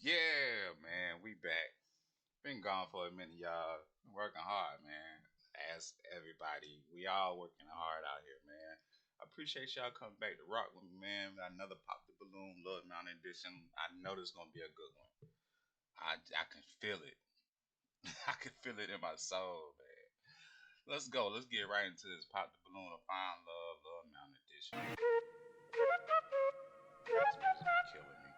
Yeah, man, we back. Been gone for a minute, y'all. Been working hard, man. As everybody, we all working hard out here, man. I appreciate y'all coming back to rock with me, man. Another Pop the Balloon Love Mountain edition. I know this is gonna be a good one. I can feel it. I can feel it in my soul, man. Let's go. Let's get right into this Pop the Balloon of Fine Love Mountain edition. This music be killing me.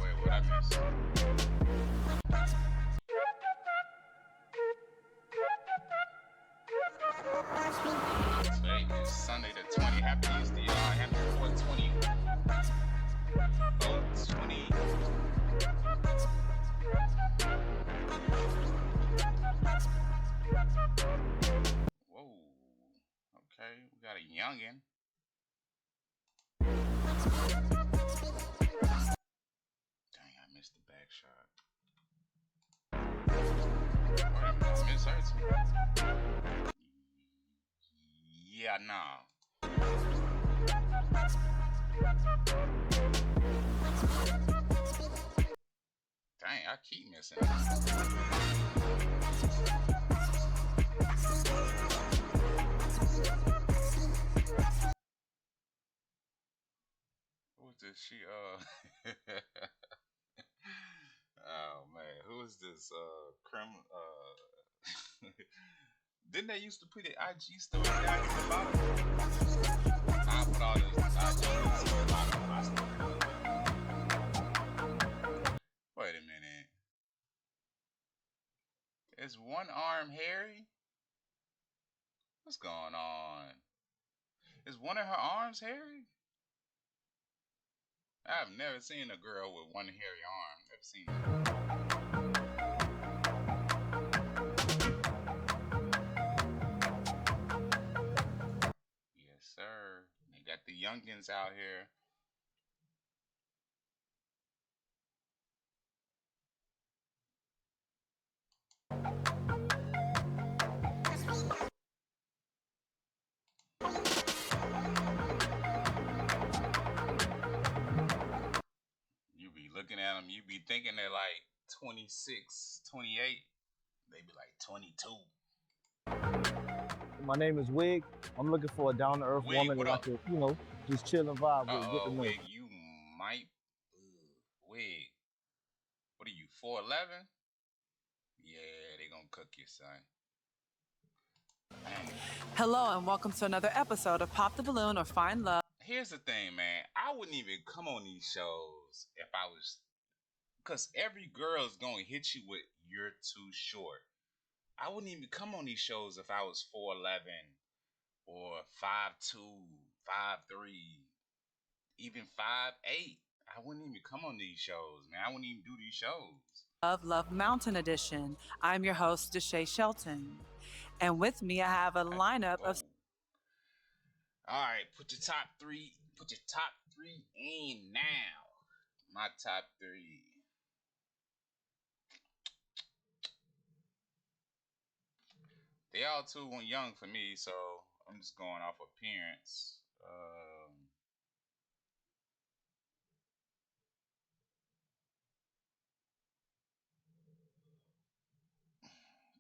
Wait. What I missed? Today is Sunday the 20th. Happy Easter, y'all. Happy 420. 420. Whoa. Okay, we got a youngin'. Dang, I missed the back shot. Wait a minute, I missed her too. Yeah, nah. Dang, I keep missing. Who was this? Oh man, who is this? Didn't they used to put the IG story down at the bottom? I put all this IG story at the bottom. Wait a minute. Is one arm hairy? What's going on? Is one of her arms hairy? I've never seen a girl with one hairy arm. Never seen it. Yes, sir. They got the youngins out here. You be looking at them, you be thinking they're like 26, 28. They be like 22. My name is Wig. I'm looking for a down-to-earth Wig, woman what that I up? could, just chill and vibe with, get to know. Wig, you might. Wig. What are you, 4'11"? Yeah, they gonna cook you, son. Dang. Hello and welcome to another episode of Pop the Balloon or Find Love. Here's the thing, man. I wouldn't even come on these shows if I was. Because every girl is gonna hit you with, you're too short. I wouldn't even come on these shows if I was 4'11" or 5'2", 5'3", even 5'8". I wouldn't even come on these shows, man. I wouldn't even do these shows. Love Mountain Edition. I'm your host, Deshae Shelton. And with me, I have a lineup of. All right, put your top three in now. My top three. They all too young for me, so I'm just going off appearance.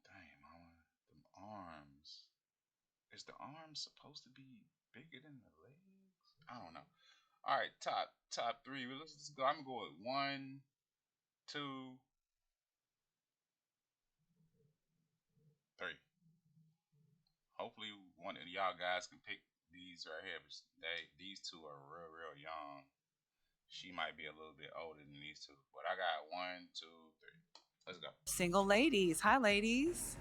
Damn, them arms. Is the arms supposed to be bigger than the legs? I don't know. All right, top three. Let's go. I'm gonna go with 1, 2, 3. Hopefully, one of y'all guys can pick these right here. These two are real young. She might be a little bit older than these two, but I got 1, 2, 3. Let's go. Single ladies. Hi, ladies.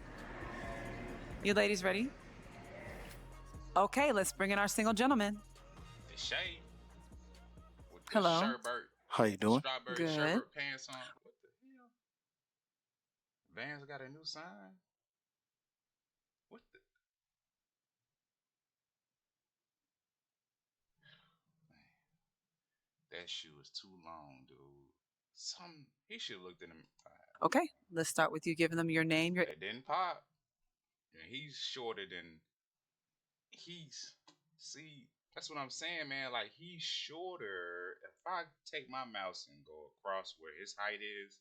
You ladies ready? Okay, let's bring in our single gentleman. The shade with the Hello. sherbet. How you doing? Strawberry Good. sherbet pants on. What the hell? Vans got a new sign. What the? Man, that shoe is too long, dude. He should have looked at him. Okay, let's start with you giving them your name. It didn't pop. And he's shorter than see, that's what I'm saying, man. Like, he's shorter. If I take my mouse and go across where his height is,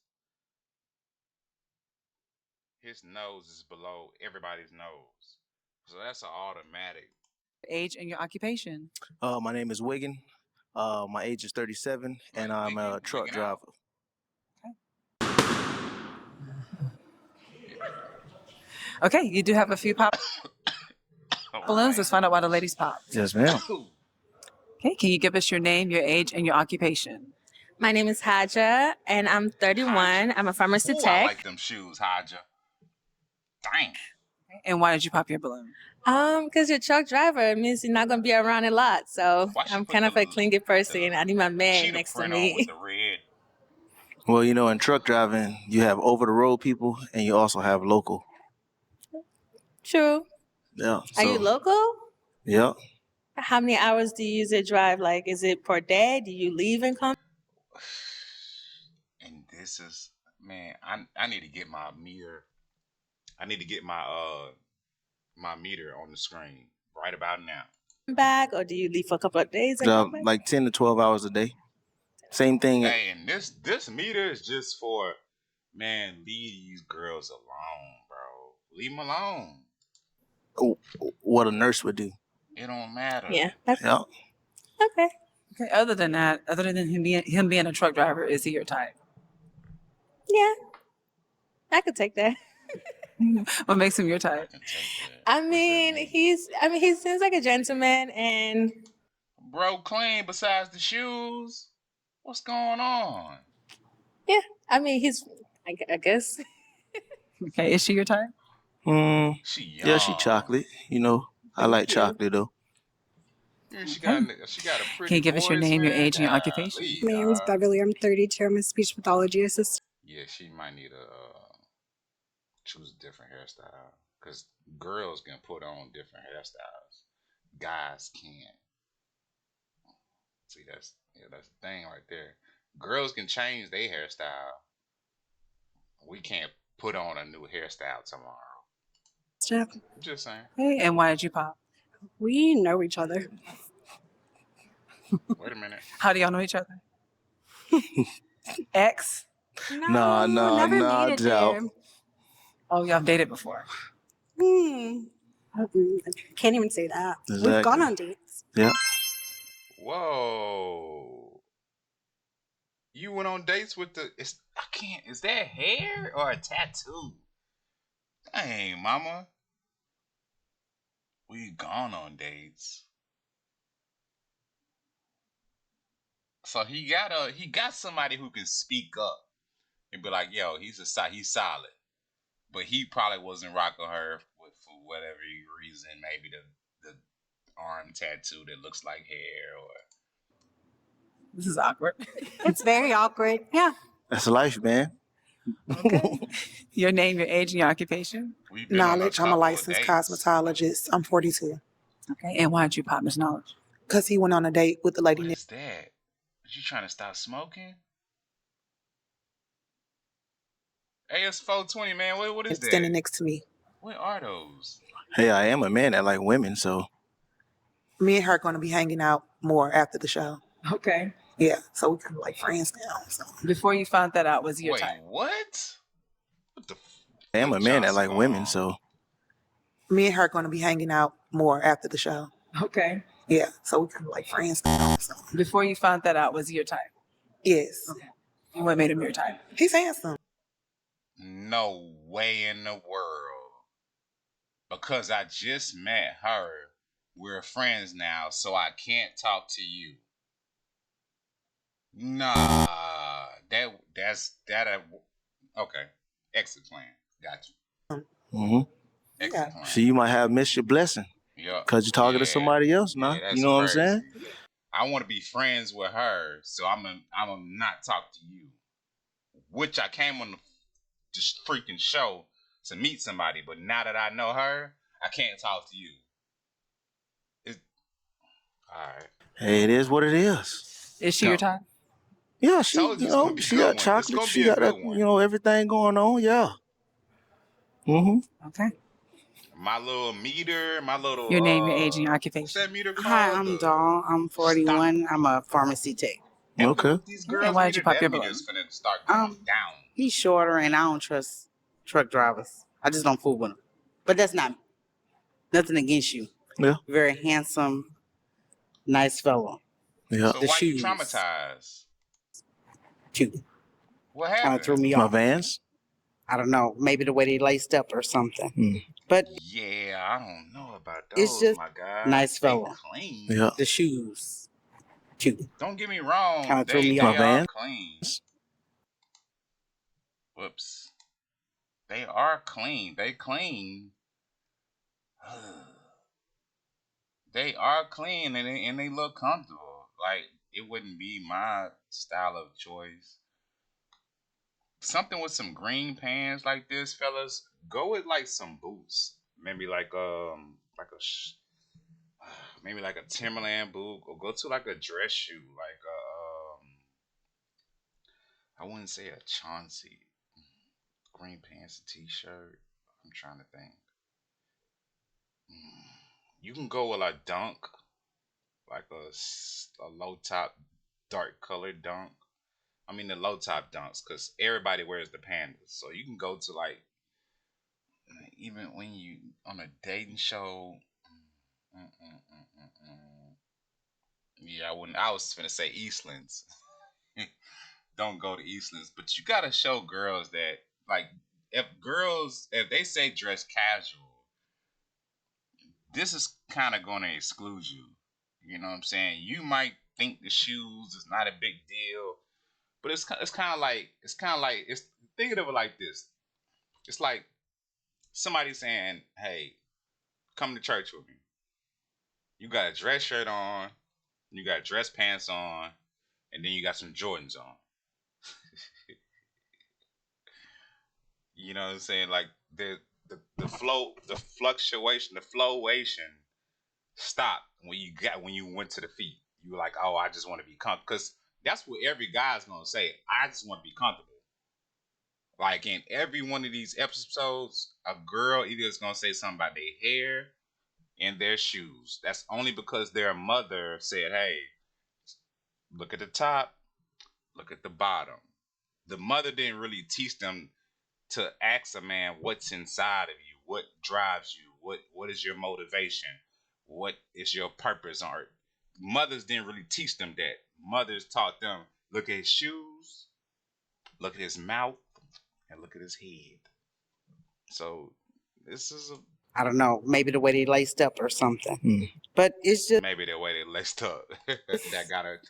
his nose is below everybody's nose. So that's an automatic. Age and your occupation. My name is Wiggin. My age is 37, and I'm a truck driver. Okay, you do have a few pop balloons. Let's find out why the ladies pop. Yes, ma'am. Okay, can you give us your name, your age, and your occupation? My name is Haja, and I'm 31. I'm a pharmacy tech. I like them shoes, Haja. Dang. Okay, and why did you pop your balloon? Because you're a truck driver. It means you're not going to be around a lot. So I'm kind of a clingy person. I need my man next to me. With the red. Well, you know, in truck driving, you have over-the-road people, and you also have local. True. Yeah. Are you local? Yeah. How many hours do you usually drive? Like, is it per day? Do you leave and come? And this is, man, I need to get my meter. I need to get my my meter on the screen right about now. Back, or do you leave for a couple of days? Like 10 to 12 hours a day. Same thing. Hey, and this meter is just for, man, leave these girls alone, bro. Leave them alone. What a nurse would do. It don't matter. Yeah. Yeah. Okay. Okay. Other than that, other than him being a truck driver, is he your type? Yeah. I could take that. What makes him your type? I mean, he seems like a gentleman, and bro, clean besides the shoes. What's going on? Yeah, I mean, I guess. Okay, is she your type? She young. Yeah, she chocolate. You know, I like chocolate though. Yeah, she got a pretty. Can you give us your name, your age, and your occupation? My name is Beverly. I'm 32. I'm a speech pathology assistant. Yeah, she might need choose a different hairstyle, because girls can put on different hairstyles. Guys can't. See, that's the thing right there. Girls can change their hairstyle. We can't put on a new hairstyle tomorrow. Yeah. Just saying. Hey, and why did you pop? We know each other. Wait a minute. How do y'all know each other? Ex? No, never made it there. Oh, y'all dated before? Can't even say that. Exactly. We've gone on dates. Yeah. Whoa. You went on dates with is that hair or a tattoo? Dang, mama. We've gone on dates. So he got somebody who can speak up and be like, yo, he's solid. But he probably wasn't rocking her for whatever reason. Maybe the arm tattoo that looks like hair, or this is awkward. It's very awkward. Yeah. That's life, man. Okay. Your name, your age, and your occupation? Knowledge. I'm a licensed cosmetologist. I'm 42. Okay. And why did you pop Miss Knowledge? Because he went on a date with the lady. What is that? Are you trying to stop smoking? AS 420, man. What is that? Standing next to me. What are those? Hey, I am a man that like women, so. Me and her are going to be hanging out more after the show. Okay. Yeah, so we can be like friends now. So. Before you found that out, was he your type? What? What the? I am a man that like women, so. Me and her are going to be hanging out more after the show. Okay. Yeah, so we can be like friends now. So. Before you found that out, was he your type? Yes. Okay. And what made him your type? He's handsome. No way in the world. Because I just met her. We're friends now, so I can't talk to you. Nah, that's okay. Exit plan. Got you. Mm-hmm. Exit plan. So you might have missed your blessing. Yeah. Because you're talking to somebody else, man. You know what I'm saying? I want to be friends with her, so I'm gonna not talk to you. Which I came on the freaking show to meet somebody, but now that I know her, I can't talk to you. All right. Hey, it is what it is. Is she your type? Yeah, she, Told you it's gonna be a she good got one. It's chocolate. gonna She be a got that, good one. everything going on. Yeah. Mm-hmm. Okay. My little meter, my little Your name, your age, and your what's occupation. that meter Hi, called? I'm The Dawn. I'm stop. 41. I'm a pharmacy tech. Okay. These Okay. And girls why did you meter, pop your that meter balloon? is finna start going down. He's shorter, and I don't trust truck drivers. I just don't fool with them. But that's not nothing against you. Yeah. Very handsome, nice fellow. Yeah. So The why you shoes, traumatized? cute. What Kind of threw happened? me My off. Vans. I don't know. Maybe the way they laced up or something. Mm. But Yeah, I don't know about it's those, just my guy. nice They fellow. clean. Yeah. The shoes, cute. Don't get me wrong. Kinda threw me They My off. are Vans. clean. Whoops. They are clean. They clean. They are clean and they look comfortable. Like it wouldn't be my style of choice. Something with some green pants like this, fellas. Go with like some boots. Maybe like a maybe like a Timberland boot, or go to like a dress shoe, like I wouldn't say a Chauncey. Green pants and t-shirt. I'm trying to think. You can go with a dunk, like a low top, dark colored dunk. I mean the low top dunks, cause everybody wears the pandas. So you can go to like even when you on a dating show. Yeah, I wouldn't. I was gonna say Eastlands. Don't go to Eastlands, but you gotta show girls that like if they say dress casual, this is kind of going to exclude you. You know what I'm saying? You might think the shoes is not a big deal, but it's kind of like it's thinking of it like this. It's like somebody saying, "Hey, come to church with me." You got a dress shirt on, you got dress pants on, and then you got some Jordans on. You know what I'm saying? Like the fluctuation, the flowation stopped when you went to the feet. You were like, oh, I just want to be comfortable, because that's what every guy's gonna say. I just want to be comfortable. Like in every one of these episodes, a girl either is gonna say something about their hair and their shoes. That's only because their mother said, hey, look at the top, look at the bottom. The mother didn't really teach them to ask a man what's inside of you, what drives you, what is your motivation, what is your purpose on earth. Mothers didn't really teach them that. Mothers taught them, look at his shoes, look at his mouth, and look at his head. So this is I don't know. Maybe the way they laced up or something. But it's just. maybe the way they laced up that got her.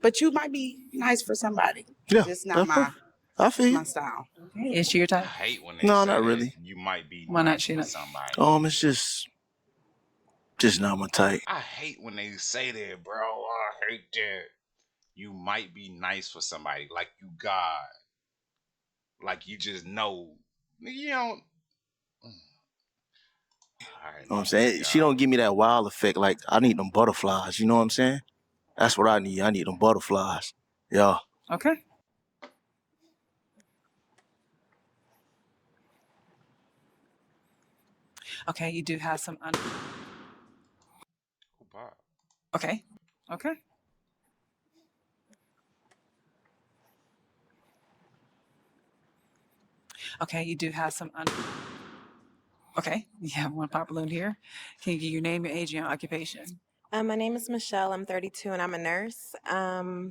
But you might be nice for somebody. Yeah. Just not I feel you. my style. Okay. Is she your I type? hate when they No, say not that. really. You might be Why not nice she for not? somebody. It's just not my type. I hate when they say that, bro. I hate that. You might be nice for somebody, like you God, like you just know. You don't. All right, You know what my I'm bad, saying? She y'all. don't give me that wild effect. Like I need them butterflies. You know what I'm saying? That's what I need. I need them butterflies. Yeah. Okay. Okay, you do have some. Oh, Bob. Okay. Okay. Okay, you do have some. Okay, you have one pop balloon here. Can you give your name, your age, and your occupation? My name is Michelle. I'm 32 and I'm a nurse. No,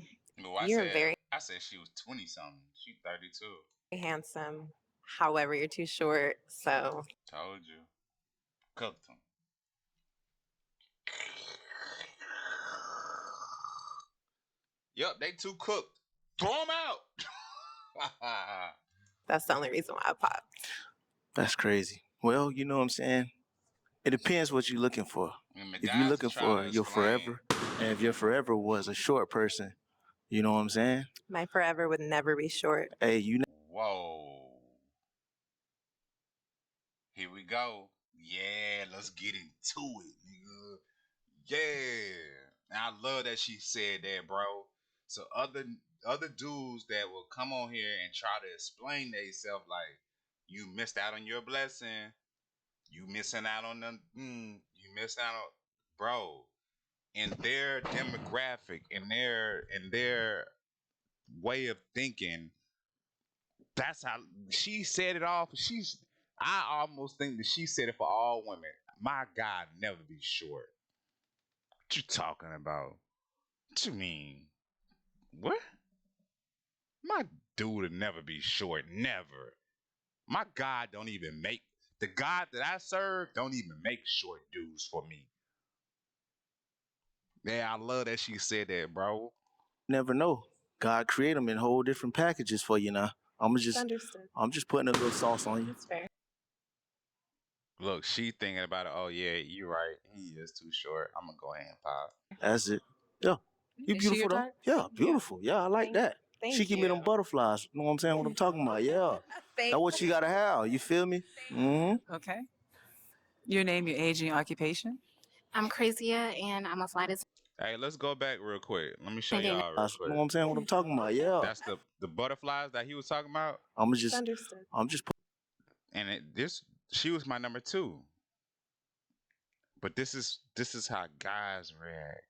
You're very I said she was 20 something. She 32. handsome. However, you're too short. So Told you. Cooked them. Yup, they too cooked. Throw them out. that's the only reason why I popped. That's crazy. Well, you know what I'm saying? It depends what you're looking for. And the If you're guys looking try for to your explain. forever, and if your forever was a short person, you know what I'm saying? My forever would never be short. Hey, you Whoa. Here we go. Yeah, let's get into it, nigga. Yeah. And I love that she said that, bro. So other dudes that will come on here and try to explain themselves like you missed out on your blessing, you missing out on the, you missed out on, bro. In their demographic, in their way of thinking, that's how she said it all. I almost think that she said it for all women. My God, never be short. What you talking about? What you mean? What? My dude will never be short. Never. My God don't even make, the God that I serve don't even make short dudes for me. Yeah, I love that she said that, bro. Never know. God create them in whole different packages for you now. I'm just putting a little sauce on you. That's fair. Look, she thinking about it. Oh yeah, you right. He is too short. I'm gonna go ahead and pop. That's it. Yeah. You Is she your beautiful though. type? Yeah, beautiful. Yeah, I like that. Thank She give me them you. butterflies. You know what I'm saying? What I'm talking about? Yeah. That's what she gotta have. You feel me? Mm-hmm. Okay. Your name, your age, and your occupation. I'm Krizia, and I'm a flight attendant. Hey, let's go back real quick. Let me show y'all real You know quick. what I'm saying? What I'm talking about? Yeah. That's the butterflies that he was talking about. I'm just And she was my number 2. But this is how guys react.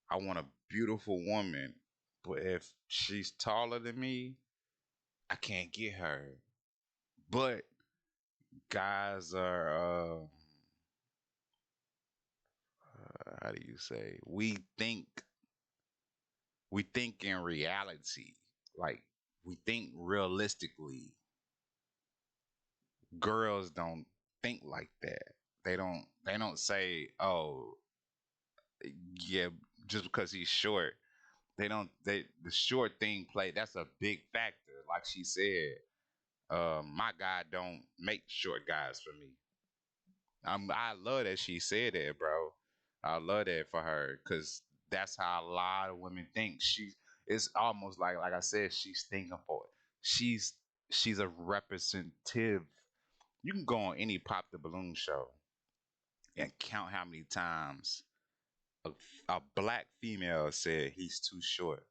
I want a beautiful woman, but if she's taller than me, I can't get her. But guys are how do you say? We think in reality. Like we think realistically. Girls don't think like that. They don't say, "Oh, yeah, just because he's short." The short thing play, that's a big factor. Like she said, my guy don't make short guys for me. I love that she said that, bro. I love that for her because that's how a lot of women think. It's almost like I said, she's thinking for it. She's a representative. You can go on any Pop the Balloon show and count how many times a black female said he's too short.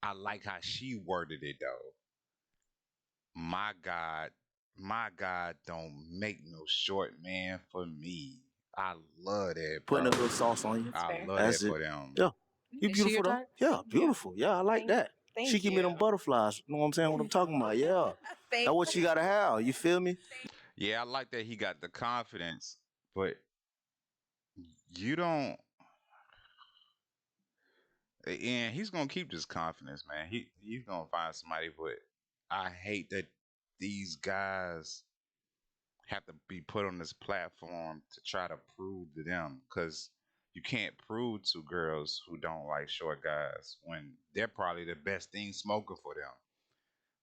I like how she worded it though. My God don't make no short man for me. I love that, bro. putting a little sauce on you. I love That's that it. for them. Yeah. You Is she your beautiful though. type? Yeah, beautiful. Yeah, I like that. She give me them you. butterflies. You know what I'm saying? What I'm talking about? Yeah. That's what she gotta have. You feel me? Yeah, I like that he got the confidence, but you don't. And he's gonna keep this confidence, man. He's gonna find somebody, but I hate that these guys have to be put on this platform to try to prove to them, because you can't prove to girls who don't like short guys when they're probably the best thing smoking for them.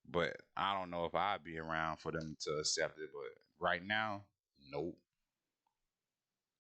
But I don't know if I'd be around for them to accept it. But right now, nope.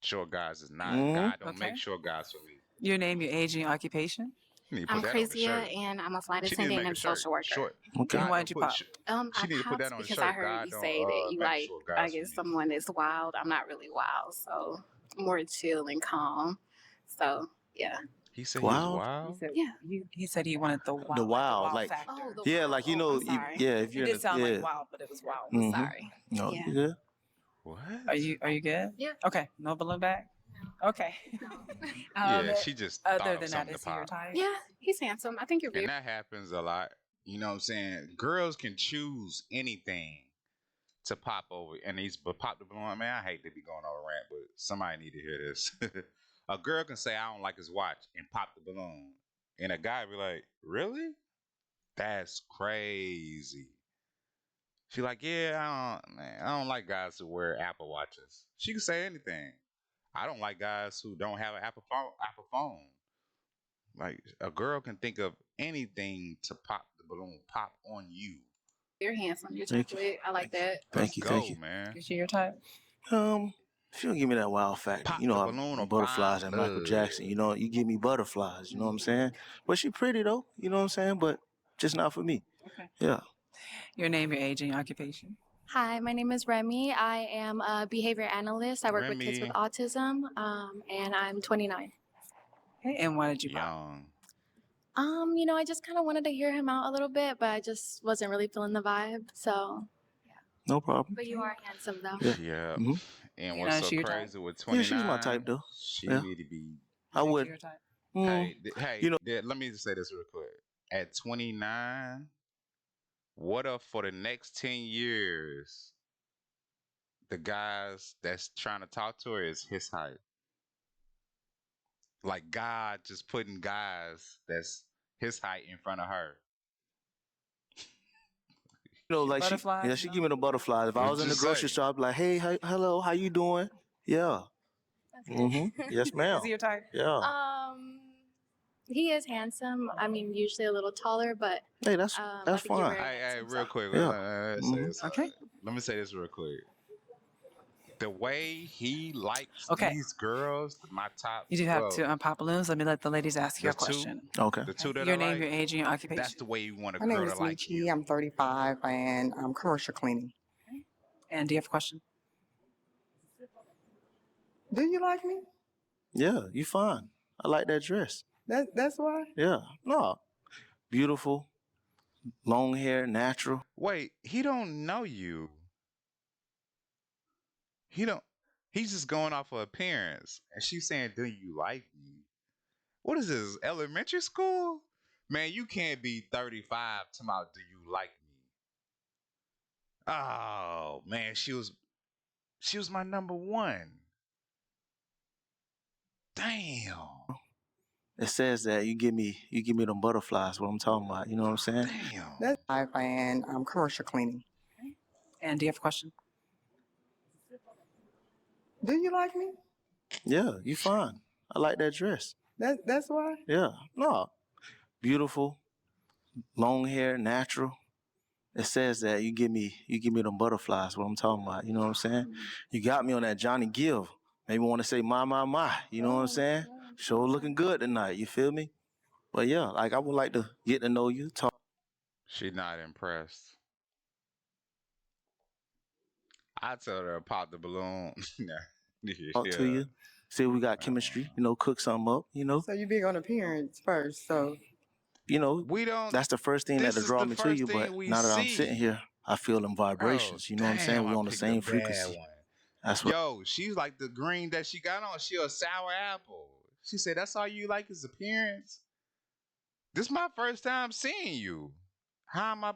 Short guys is not. God don't make short guys for me. Your name, your age, and your occupation. You need to I'm put that on the shirt. Krizia, and I'm a flight She need to attendant make a and shirt. social worker. Short. Okay. And God why don't did you put. pop? She I need to put that on the because shirt. I heard God you don't say that you make like, short I guys for guess, me. someone is wild. I'm not really wild, so more chill and calm. So yeah. He said he was Wild? wild. Yeah. He said he wanted the wild, The wild, like, like factor. Oh, the yeah, wild. like you Oh, know, I'm sorry. yeah, if It you're did in sound yeah. like wild, but it was wild. Mhm. Sorry. No, Yeah. you good? What? Are you good? Yeah. Okay. No balloon bag. Okay. Yeah, she just Other thought than of that, something to is he your pop. type? Yeah, he's handsome. I think you're And beautiful. that happens a lot. You know what I'm saying? Girls can choose anything to pop over. And but pop the balloon. Man, I hate to be going on a rant, but somebody need to hear this. A girl can say, I don't like his watch, and pop the balloon. And a guy be like, really? That's crazy. She like, yeah, I don't like guys who wear Apple watches. She can say anything. I don't like guys who don't have an Apple phone. Like a girl can think of anything to pop the balloon, pop on you. You're handsome. You're Thank you. chocolate. I like that. Let's Thank go, you. man. Is she your type? If you don't give me that wild factor, Pop you know, the I balloon or butterflies find and Michael love. Jackson, you know, you give me butterflies, you know what I'm saying? But she pretty though, you know what I'm saying? But just not for me. Okay. Yeah. Your name, your age, and your occupation. Hi, my name is Remi. I am a behavior analyst. I work with kids with Remi. autism, and I'm 29. Okay. And why did you pop? Young. I just kind of wanted to hear him out a little bit, but I just wasn't really feeling the vibe. So, No problem. but you are handsome though. Yeah. Yeah. hmm And You what's know, so she your type. crazy with Yeah, she's my 29? type though. She Yeah. need to be. I Think she would. your type. Hey, You know, let me just say this real quick. At 29, what if for the next 10 years, the guys that's trying to talk to her is his height? Like God just putting guys that's his height in front of her. like Butterflies, she no? give me the butterflies. If I was in the Just grocery say. store, I'd be like, hey, hello, how you doing? Yeah. That's good. Yes, ma'am. Is he your type? Yeah. He is handsome. I mean, usually a little taller, but Hey, that's I that's think you're fine. very Hey, handsome. real So. quick. Yeah. Okay. Let me say this real quick. The way he likes Okay. these girls, my top, You do have to pop balloons. Let me let the ladies ask you the a two, question. Okay. the two that Your I name, like, your age, and your that's occupation. the way you want a My name girl is to like Neechie. you. I'm 35 and I'm commercial cleaning. And do you have a question? Do you like me? Yeah, you fine. I like that dress. That's why. Yeah. No. Beautiful. Long hair, natural. Wait, he don't know you. He don't. He's just going off of appearance, and she's saying, "Do you like me?" What is this? Elementary school? Man, you can't be 35 talking about, "Do you like me?" Oh man, she was my number one. Damn. It says that you give me them butterflies. What I'm talking about. You know what I'm saying? Damn. That's and I'm commercial cleaning. And do you have a question? Do you like me? Yeah, you fine. I like that dress. That's why. Yeah. No. Beautiful. Long hair, natural. It says that you give me them butterflies. What I'm talking about. You know what I'm saying? You got me on that Johnny Gill. Maybe want to say my. You know what I'm saying? Show looking good tonight. You feel me? But yeah, like I would like to get to know you, talk She not impressed. I told her to pop the balloon. to Yeah. you, see if we got chemistry. Cook something up. So you big on appearance first. So We don't. That's the first thing This that is draw the me to first you. But thing we now that I'm sitting see. here, I feel them Oh, vibrations. You know what I'm saying? damn, We I on the picked a same bad frequency. one. That's what. Yo, she's like the green that she got on. She a sour apple. She said, "That's all you like is appearance." This is my first time seeing you. How am I?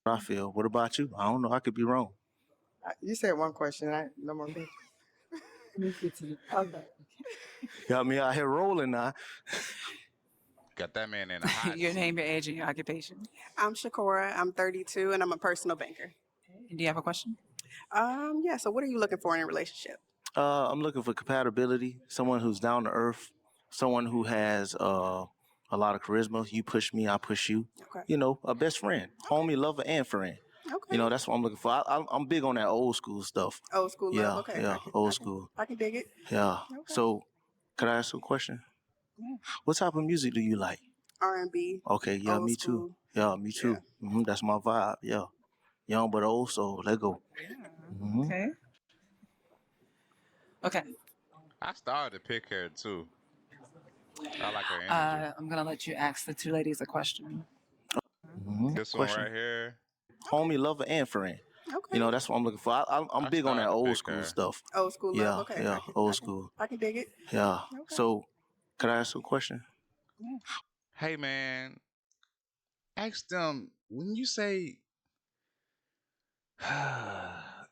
I feel. What about you? I don't know. I could be wrong. you said one question. No more questions. Okay. Got me out here rolling now. Got that man in a hot Your seat. name, your age, and your occupation. I'm Shacora. I'm 32 and I'm a personal banker. And do you have a question? Yeah. So what are you looking for in a relationship? I'm looking for compatibility. Someone who's down to earth. Someone who has a lot of charisma. You push me, I push you. Okay. A best friend, homie, lover, and friend. Okay. That's what I'm looking for. I'm big on that old school stuff. Old school Yeah, love. Okay. yeah, old school. I can dig it. Yeah. Okay. So, could I ask you a question? What type of music do you like? R&B. Okay, yeah, Old me too. school. Yeah, me too. That's my vibe. Yeah, young but old soul. Let go. Okay. Okay. I started to pick her too. I like her energy. I'm gonna let you ask the two ladies a question. This Question. one right here. Homie, lover, and friend. Okay. That's what I'm looking for. I'm I big on that started to old pick school her. stuff. Old school Yeah, love. Okay. yeah, old school. I can dig it. Yeah. Okay. So, could I ask you a question? Hey man, ask them when you say,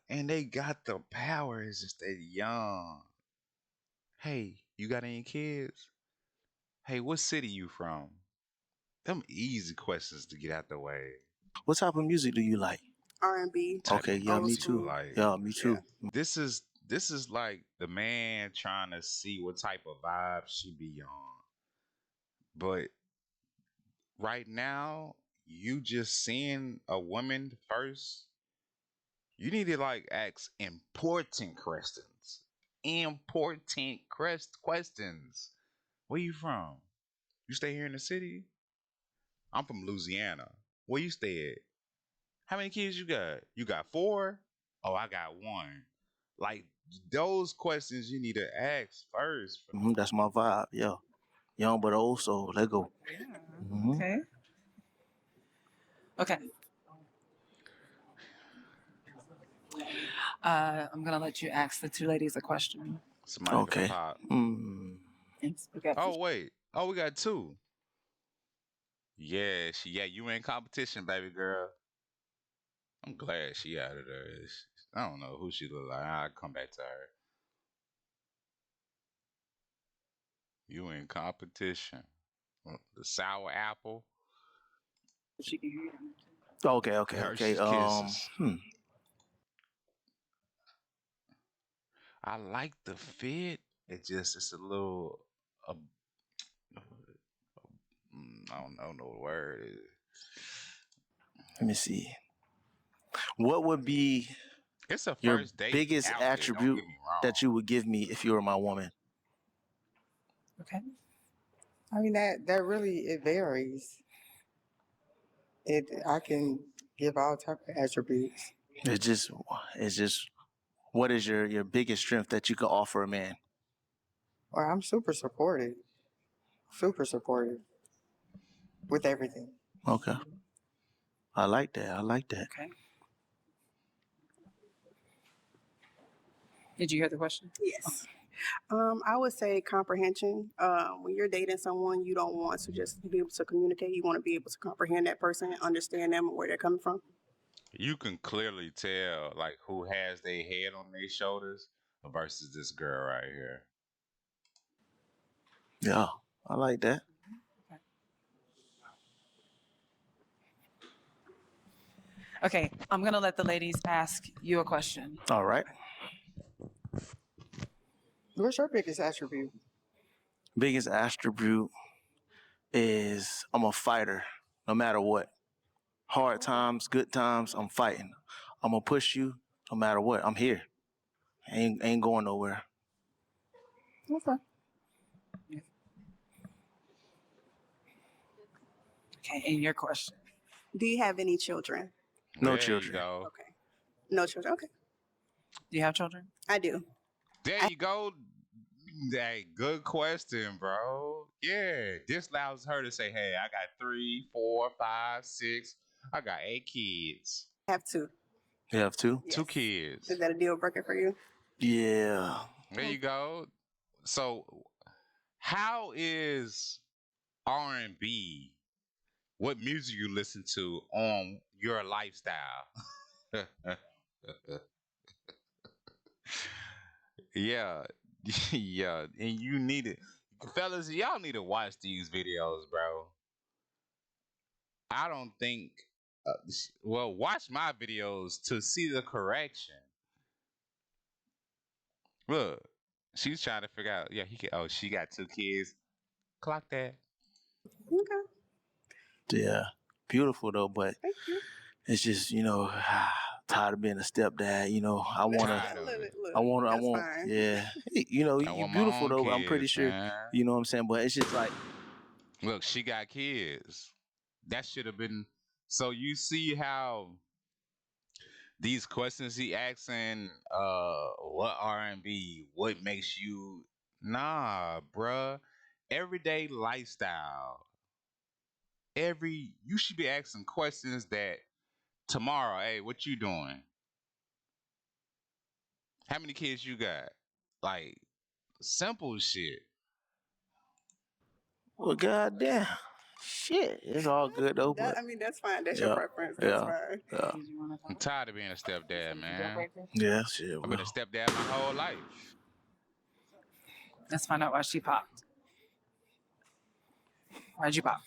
and they got the power. It's just they young. Hey, you got any kids? Hey, what city you from? Them easy questions to get out the way. What type of music do you like? R&B. Okay, yeah, Old me school. too. Like Yeah, me too. this is like the man trying to see what type of vibe she be on. But right now, you just seeing a woman first, you need to like ask important questions. Important questions. Where you from? You stay here in the city? I'm from Louisiana. Where you stay at? How many kids you got? You got 4? Oh, I got 1. Like those questions you need to ask first. That's my vibe. Yeah. young but old, so let go. Mhm. Okay. Okay. I'm gonna let you ask the two ladies a question. Somebody Okay. to pop. Okay. Oh wait. Oh, we got two. Yeah, you in competition, baby girl. I'm glad she out of there. I don't know who she look like. I'll come back to her. You in competition. The sour apple. She can hear you. Okay. Hershey's Kisses. Hmm. I like the fit. It's a little. I don't know what the word is. Let me see. What would be It's a your first date biggest outfit, don't attribute get me wrong. that you would give me if you were my woman? Okay. I mean, that really, it varies. I can give all type of attributes. It's just what is your biggest strength that you could offer a man? Or I'm super supportive with everything. Okay. I like that. Okay. Did you hear the question? Yes. I would say comprehension. When you're dating someone, you don't want to just be able to communicate. You want to be able to comprehend that person, understand them, and where they're coming from. You can clearly tell like who has their head on their shoulders versus this girl right here. Yeah, I like that. Okay, I'm gonna let the ladies ask you a question. All right. What's your biggest attribute? Biggest attribute is I'm a fighter, no matter what. Hard times, good times, I'm fighting. I'm gonna push you no matter what. I'm here. Ain't going nowhere. Okay. Okay, and your question. Do you have any children? No There children. You go. Okay. No children. Okay. Do you have children? I do. There you go. Hey, good question, bro. Yeah, this allows her to say, "Hey, I got 3, 4, 5, 6. I got 8 kids. I have two. You have two? Yes. 2 kids. Is that a deal breaker for you? Yeah. There you go. So, how is R&B? What music you listen to on your lifestyle? Yeah, yeah, and you need it, fellas. Y'all need to watch these videos, bro. I don't think. Well, watch my videos to see the correction. Look, she's trying to figure out. Yeah, he can. Oh, she got 2 kids. Clock that. Okay. Yeah. Beautiful though, but Thank you. it's just, tired of being a stepdad, I wanna Tired of it. Look, I want that's fine. yeah. I You're want my beautiful own though, I'm pretty kids, sure, man. you know what I'm saying? But it's just like Look, she got kids. That should have been. So you see how these questions he asking, what R&B, what makes you, nah, bruh, everyday lifestyle. You should be asking questions that tomorrow, hey, what you doing? How many kids you got? Like simple shit. well, goddamn. Shit. It's all good though, but That's fine. That's your yeah. preference. That's Yeah. fine. Yeah. I'm tired of being a stepdad, man. Yeah, shit. I've been a stepdad my whole life. Let's find out why she popped. Why'd you pop?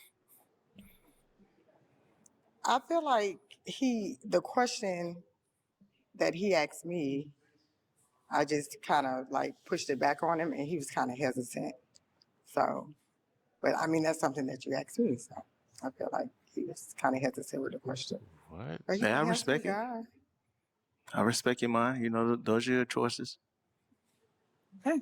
I feel like the question that he asked me, I just kind of like pushed it back on him and he was kind of hesitant. So, but I mean, that's something that you asked me. So I feel like he was kind of hesitant with the question. What? But he's Yeah, I a handsome respect it. guy. I respect your mind. Those are your choices. Okay.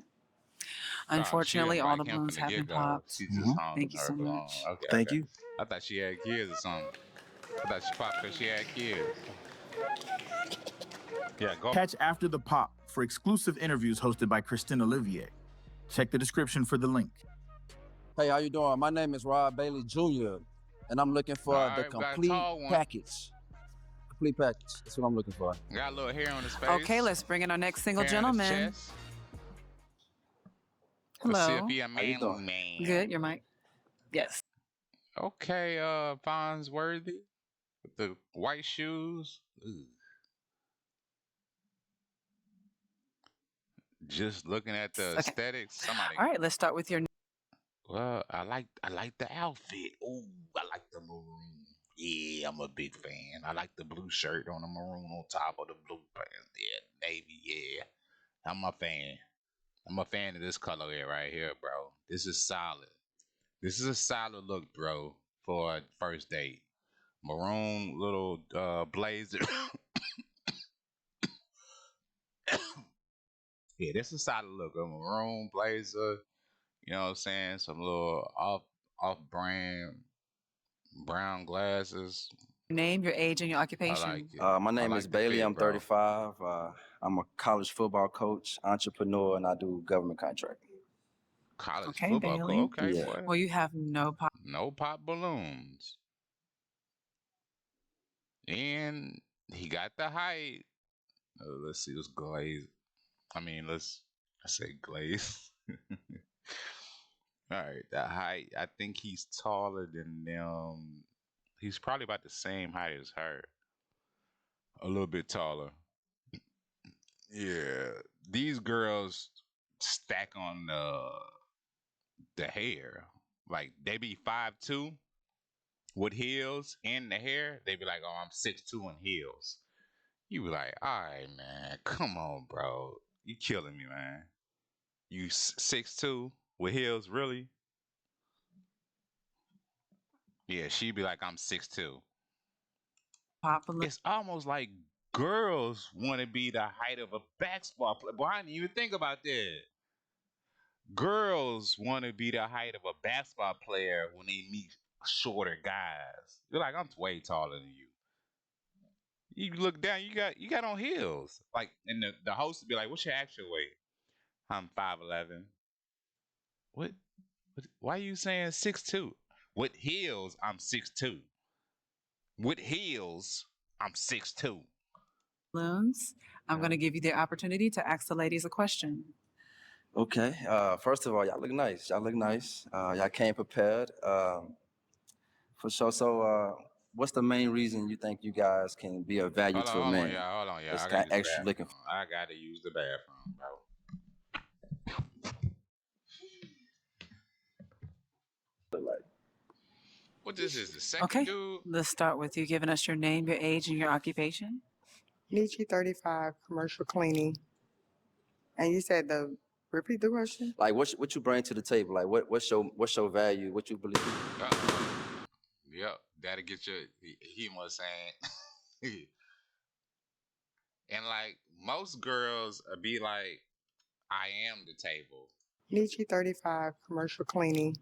Oh, Unfortunately, she didn't all like the him balloons from the have been get-go. popped. She just hung Thank you her so phone. much. Okay. Thank you. I thought she had kids or something. I thought she popped because she had kids. Yeah, go. Catch After the Pop for exclusive interviews hosted by Kristen Olivier. Check the description for the link. Hey, how you doing? My name is Rob Bailey Jr. and I'm looking for All the right, we got a complete tall one. package. Complete package. That's what I'm looking for. Got a little hair on his face. Okay, let's bring in our next single hair on his gentleman. chest. Let's see if Hello. he a How you manly doing? man. Good, your mic. Yes. Okay, Fonzworthy with the white shoes. Ooh. Just looking at the Okay. aesthetics, somebody. All right, let's start with your Well, I like the outfit. Ooh, I like the maroon. Yeah, I'm a big fan. I like the blue shirt on the maroon on top of the blue pants. Yeah, navy. Yeah, I'm a fan. I'm a fan of this color here right here, bro. This is solid. This is a solid look, bro, for a first date. Maroon little blazer. Yeah, this is a solid look. A maroon blazer. You know what I'm saying? Some little off brand brown glasses. name, your age, and your I occupation. like it. My I name like is the Bailey. fit, I'm bro. 35. I'm a college football coach, entrepreneur, and I do government contracting. College Okay, football Bailey. coach. Okay, Yeah. boy. Well, you have no pop. No pop balloons. And he got the height. Let's see, let's glaze. I say glaze. All right, the height. I think he's taller than them. He's probably about the same height as her. A little bit taller. Yeah. These girls stack on the hair. Like they be 5'2" with heels and the hair. They be like, oh, I'm 6'2" in heels. You be like, all right, man, come on, bro. You killing me, man. You 6'2" with heels, really? Yeah, she be like, I'm 6'2". Pop balloon. It's almost like girls want to be the height of a basketball player. Boy, I didn't even think about that. Girls want to be the height of a basketball player when they meet shorter guys. You're like, I'm way taller than you. You look down, you got on heels. Like, and the host would be like, what's your actual weight? I'm 5'11". What? Why are you saying 6'2"? With heels, I'm 6'2". With heels, I'm 6'2". Balloons. I'm going to give you the opportunity to ask the ladies a question. Okay. First of all, y'all look nice. Y'all look nice. Y'all came prepared. For sure. So, what's the main reason you think you guys can be of value to a man? Hold on, y'all. It's I kind gotta of use the extra looking bathroom. I gotta use the bathroom, bro. for like. What this is, the second Okay, dude? let's start with you giving us your name, your age, and your occupation. Neechie 35, commercial cleaning. And you said repeat the question? Like what you bring to the table? Like what's your value? What you believe? Yep, that'll get you. He was saying, and like most girls be like, I am the table. Neechie 35, commercial cleaning.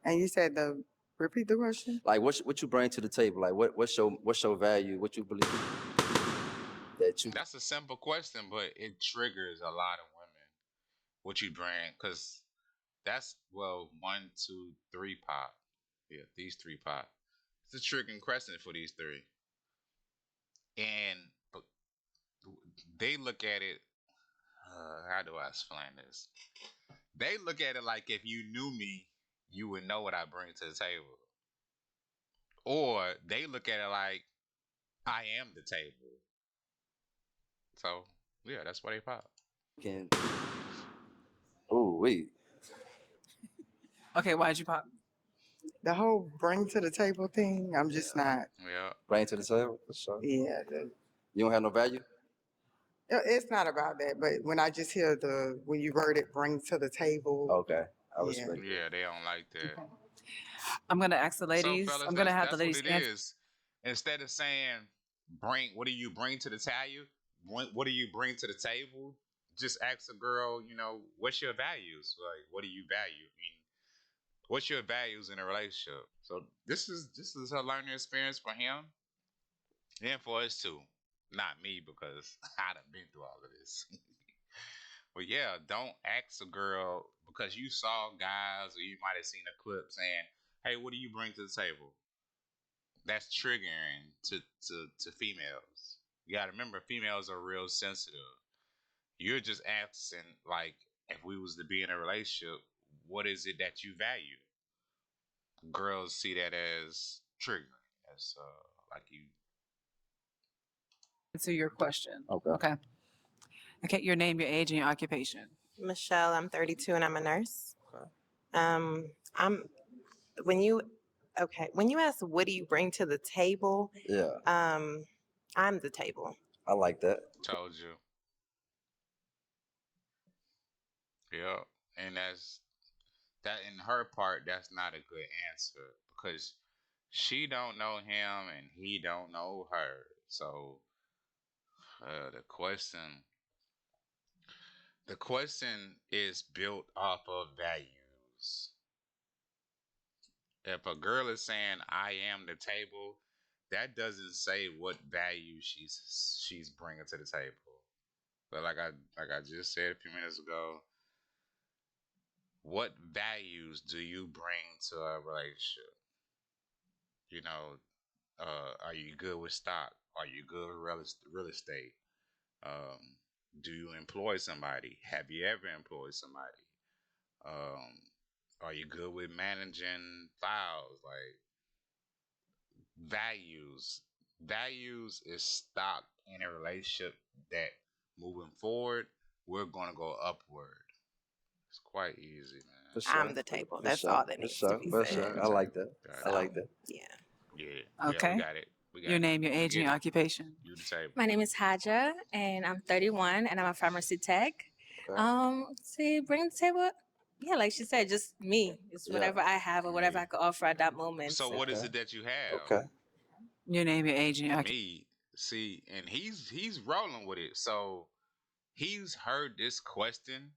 And you said repeat the question? Like what you bring to the table? Like what's your value? What you believe? That's a simple question, but it triggers a lot of women. What you bring, because that's 1, 2, 3 pop. Yeah, these 3 pop. It's a triggering question for these 3, and they look at it. How do I explain this? They look at it like if you knew me, you would know what I bring to the table. Or they look at it like I am the table. So yeah, that's why they pop. Oh wait. Okay, why'd you pop? The whole bring to the table thing, I'm just not. Yeah. Bring to the table for sure. Yeah. You don't have no value. It's not about that, but when I just hear when you word it, bring to the table. Okay, I respect. Yeah, they don't like that. I'm going to ask the ladies. So fellas, I'm going to have the that's ladies what it answer. is. Instead of saying what do you bring to the table? What do you bring to the table? Just ask a girl, what's your values? Like, what do you value? I mean, what's your values in a relationship? So this is a learning experience for him and for us too. Not me, because I done been through all of this. But yeah, don't ask a girl because you saw guys or you might have seen a clip saying, "Hey, what do you bring to the table?" That's triggering to females. You gotta remember, females are real sensitive. You're just asking, like, if we was to be in a relationship, what is it that you value? Girls see that as triggering. As like you. Answer your question. Okay. Okay. Okay. Your name, your age, and your occupation. Michelle, I'm 32 and I'm a nurse. Okay. I'm when you ask what do you bring to the table, Yeah, I'm the table. I like that. Told you. Yeah. And that in her part, that's not a good answer because she don't know him and he don't know her. So the question is built off of values. If a girl is saying I am the table, that doesn't say what value she's bringing to the table. But like I just said a few minutes ago, what values do you bring to a relationship? You know, are you good with stock? Are you good with real estate? Um, do you employ somebody? Have you ever employed somebody? Um, are you good with managing files? Like values. Values is stock in a relationship that moving forward, we're gonna go upward. It's quite easy, man. For I'm sure. the table. For That's sure. all that For needs to sure. be For said. sure. I like that. Got I it. like that. Yeah. Yeah, we Okay. got it. We got Your it. name, your We age, and get your it. occupation. You the table. My name is Haja, and I'm 31, and I'm a pharmacy tech. Okay. See, bring the table. Yeah, like she said, just me. It's Yeah. whatever I have or whatever I could offer at that moment. So So. what is Okay. it that you have? Okay. Your name, your age, and your occupation. Me, see, and he's rolling with it. So he's heard this question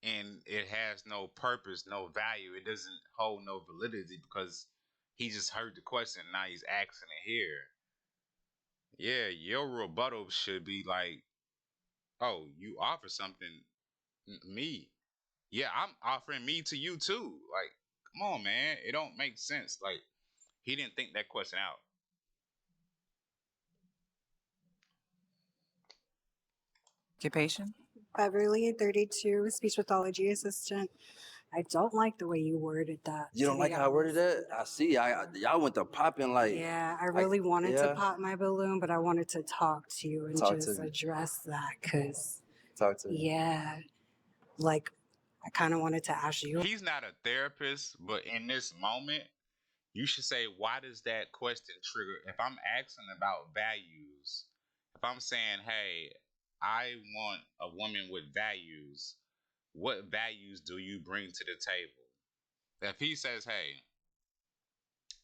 and it has no purpose, no value. It doesn't hold no validity because he just heard the question. Now he's asking it here. Yeah, your rebuttal should be like, "Oh, you offer something me. Yeah, I'm offering me to you too." Like, come on, man. It don't make sense. Like, he didn't think that question out. Occupation. Beverly, 32, speech pathology assistant. I don't like the way you worded that. You don't like how I worded that? I see. Y'all went to popping like. Yeah, I really wanted to yeah. pop my balloon, but I wanted to talk to you and Talk just to me. address that because, Talk to me. yeah, like I kind of wanted to ask you. He's not a therapist, but in this moment, you should say, why does that question trigger? If I'm asking about values, if I'm saying, hey, I want a woman with values, what values do you bring to the table? If he says, hey,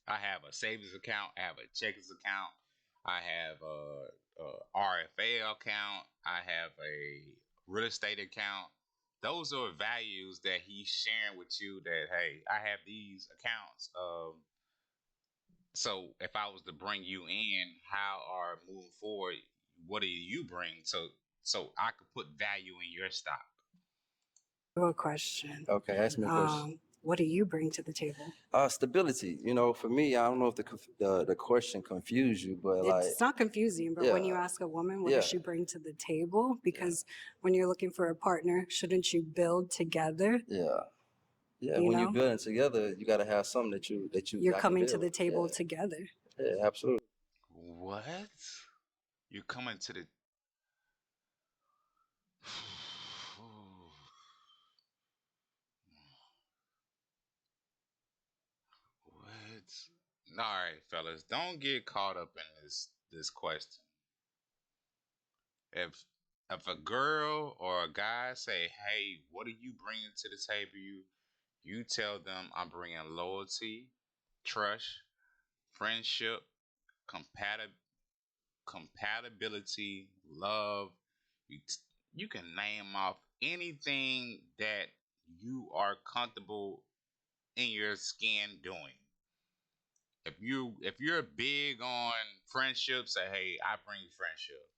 I have a savings account, I have a checkings account, I have a RFA account, I have a real estate account. Those are values that he's sharing with you that, hey, I have these accounts. So if I was to bring you in, how are moving forward, what do you bring so I could put value in your stock? A question. Okay, ask me a question. What do you bring to the table? Stability. You know, for me, I don't know if the question confused you, but like. It's not confusing, but when you ask a woman, what does she bring to the table? Because when you're looking for a partner, shouldn't you build together? Yeah. Yeah, You when know? you're building together, you gotta have something that You're y'all can coming to build. the table Yeah. together. Yeah, absolutely. What? You're coming to the what? All right, fellas, don't get caught up in this question. If a girl or a guy say, "Hey, what are you bringing to the table?" You tell them, "I'm bringing loyalty, trust, friendship, compatibility, love." You you can name off anything that you are comfortable in your skin doing. If you're big on friendship, say, "Hey, I bring friendship."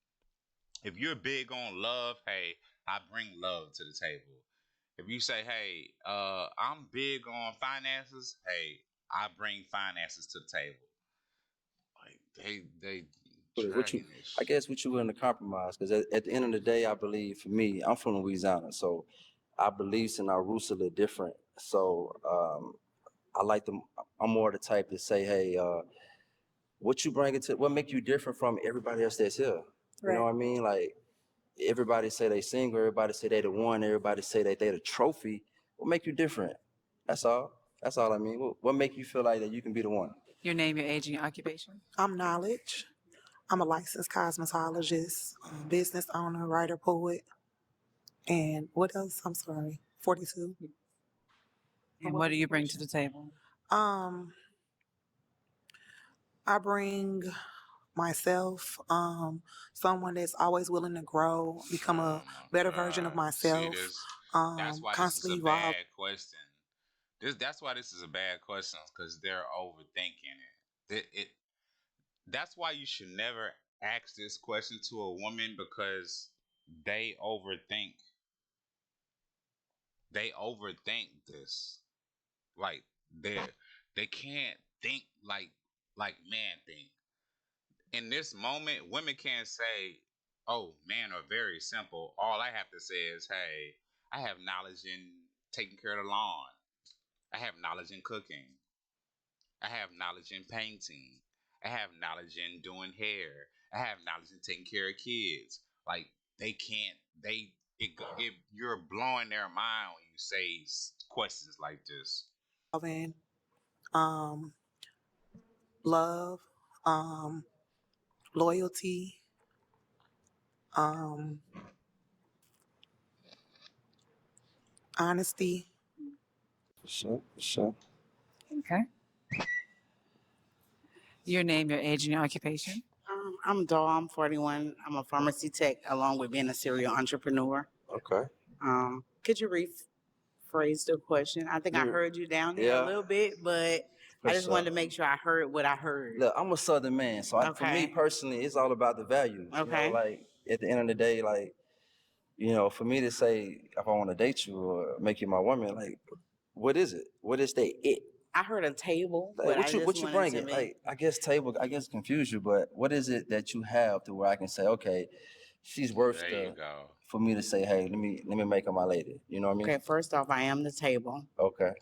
If you're big on love, hey, I bring love to the table. If you say, hey, I'm big on finances, hey, I bring finances to the table. Like they What you, dragging this I shit. guess what you willing to compromise? Because at the end of the day, I believe for me, I'm from Louisiana, so our beliefs and our roots are a little different. So I like them. I'm more the type to say, hey, what you bring what make you different from everybody else that's here? You know what I mean? Like everybody say they single, everybody say they the one, everybody say that they the trophy. What make you different? That's all. That's all I mean. What make you feel like that you can be the one? Your name, your age, and your occupation. I'm Knowledge. I'm a licensed cosmetologist, business owner, writer, poet. And what else? I'm sorry. 42. And what do you bring to the table? I bring myself, someone that's always willing to grow, become a better version of myself. That's why this is a Constantly bad question. That's why this is a bad question, because they're overthinking it. That's why you should never ask this question to a woman, because they overthink. They overthink this. Like they can't think like men think. In this moment, women can't say, "Oh, men are very simple." All I have to say is, "Hey, I have knowledge in taking care of the lawn. I have knowledge in cooking. I have knowledge in painting. I have knowledge in doing hair. I have knowledge in taking care of kids." Like they can't. You're blowing their mind when you say questions like this. Solving, love, loyalty, honesty. Sure. Okay. Your name, your age, and your occupation. I'm Daw. I'm 41. I'm a pharmacy tech along with being a serial entrepreneur. Okay. Could you rephrase the question? I think I heard you down there a little bit, but I just wanted to make sure I heard what I heard. Look, I'm a Southern man, so for me personally, it's all about the values. Okay. You know, like at the end of the day, like, you know, for me to say if I want to date you or make you my woman, like, what is it? What is the it? I heard a table, Like, but what you bringing? Like, I guess table, I guess confuse you, but what is it that you have to where I can say, okay, she's worth There you go. for me to say, hey, let me make her my lady. You know what I mean? Okay, first off, I am the table. Okay.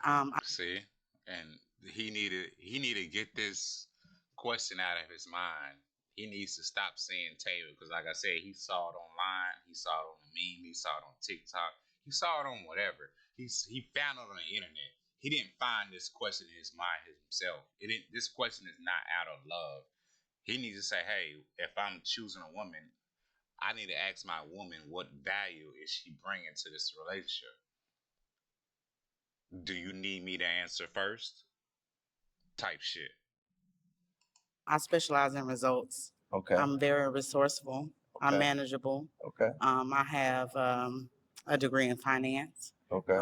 See, and he needed to get this question out of his mind. He needs to stop saying table, because, like I said, he saw it online, he saw it on the meme, he saw it on TikTok, he saw it on whatever. He found it on the internet. He didn't find this question in his mind himself. This question is not out of love. He needs to say, hey, if I'm choosing a woman, I need to ask my woman, what value is she bringing to this relationship? Do you need me to answer first? Type shit. I specialize in results. Okay. I'm very resourceful. Okay. I'm manageable. Okay. I have a degree in finance. Okay.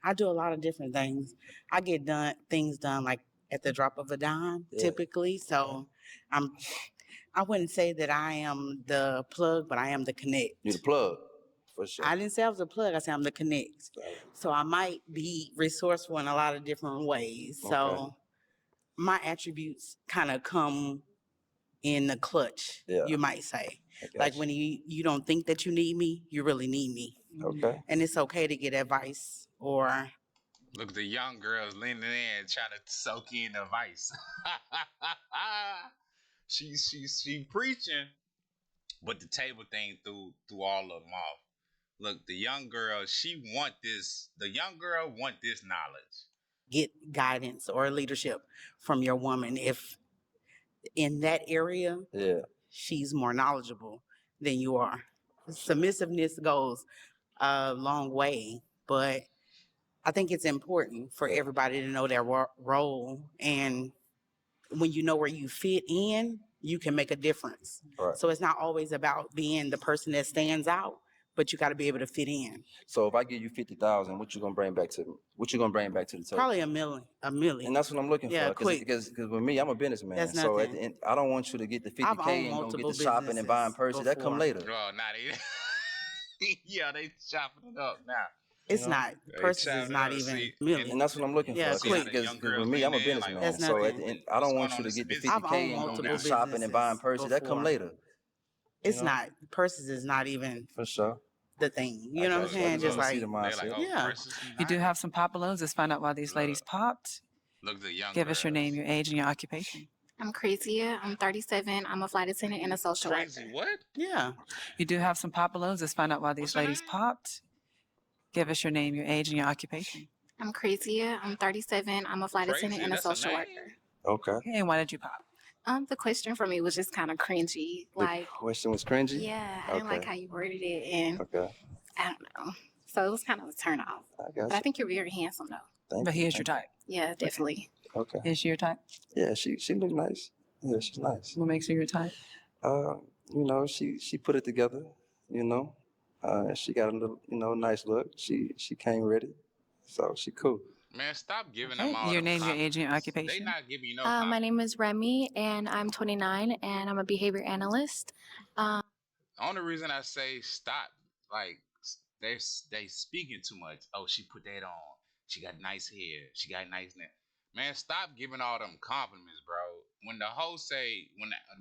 I do a lot of different things. I get things done like at the drop of a dime, typically. So I wouldn't say that I am the plug, but I am the connect. You the plug, for sure. I didn't say I was the plug, I said I'm the connect. So I might be resourceful in a lot of different ways. So my attributes kind of come in the clutch, you might say. Like when you don't think that you need me, you really need me. Okay. And it's okay to get advice or... Look, the young girls leaning in, trying to soak in the advice. She preaching, but the table thing threw all of them off. Look, the young girl want this knowledge. Get guidance or leadership from your woman if in that area she's more knowledgeable than you are. Submissiveness goes a long way, but I think it's important for everybody to know their role, and when you know where you fit in, you can make a difference. Right. So it's not always about being the person that stands out, but you got to be able to fit in. So if I give you 50,000, what you gonna bring back to me? What you gonna bring back to the table? Probably a million. And that's what I'm looking Yeah, for. quick. Because with me, I'm a businessman. That's So at nothing. the end, I don't want you to get the 50K I've owned and go get multiple the shopping and buying businesses purses. That come before. later. Oh, now they, yeah, they chopping it up now. It's not. Purses is not even million. And that's what I'm looking Yeah, for. quick. Because with me, I'm a businessman. That's so at nothing. the end, I don't want you to get the 50K and go get the shopping and buying purses. That come later. It's not. Purses is not even for sure the thing. You know what I'm saying? Just like, yeah. You do have some pop balloons. Let's find out why these ladies popped. Look, the young Give us your name, your age, and your occupation. I'm Krizia. I'm 37. I'm a flight attendant and a social worker. What? Yeah. You do have some pop balloons. Let's find out why these ladies popped. Give us your name, your age, and your occupation. I'm Krizia. I'm 37. I'm a flight attendant and a social worker. Okay. And why did you pop? The question for me was just kind of cringy. The question was cringy? Yeah, I didn't like how you worded it, and I don't know. So it was kind of a turn off. But I think you're very handsome, though. But he is your type. Yeah, definitely. Okay. Is she your type? Yeah, she looks nice. Yeah, she's nice. What makes her your type? You know, she put it together. You know, she got a little, nice look. She came ready, so she cool. Man, stop giving them all Your them name, your compliments. age, and your occupation. They not giving you no My compliments. name is Remi, and I'm 29, and I'm a behavior analyst. The only reason I say stop, like, they speaking too much. Oh, she put that on. She got nice hair. She got nice neck. Man, stop giving all them compliments, bro. When the host say,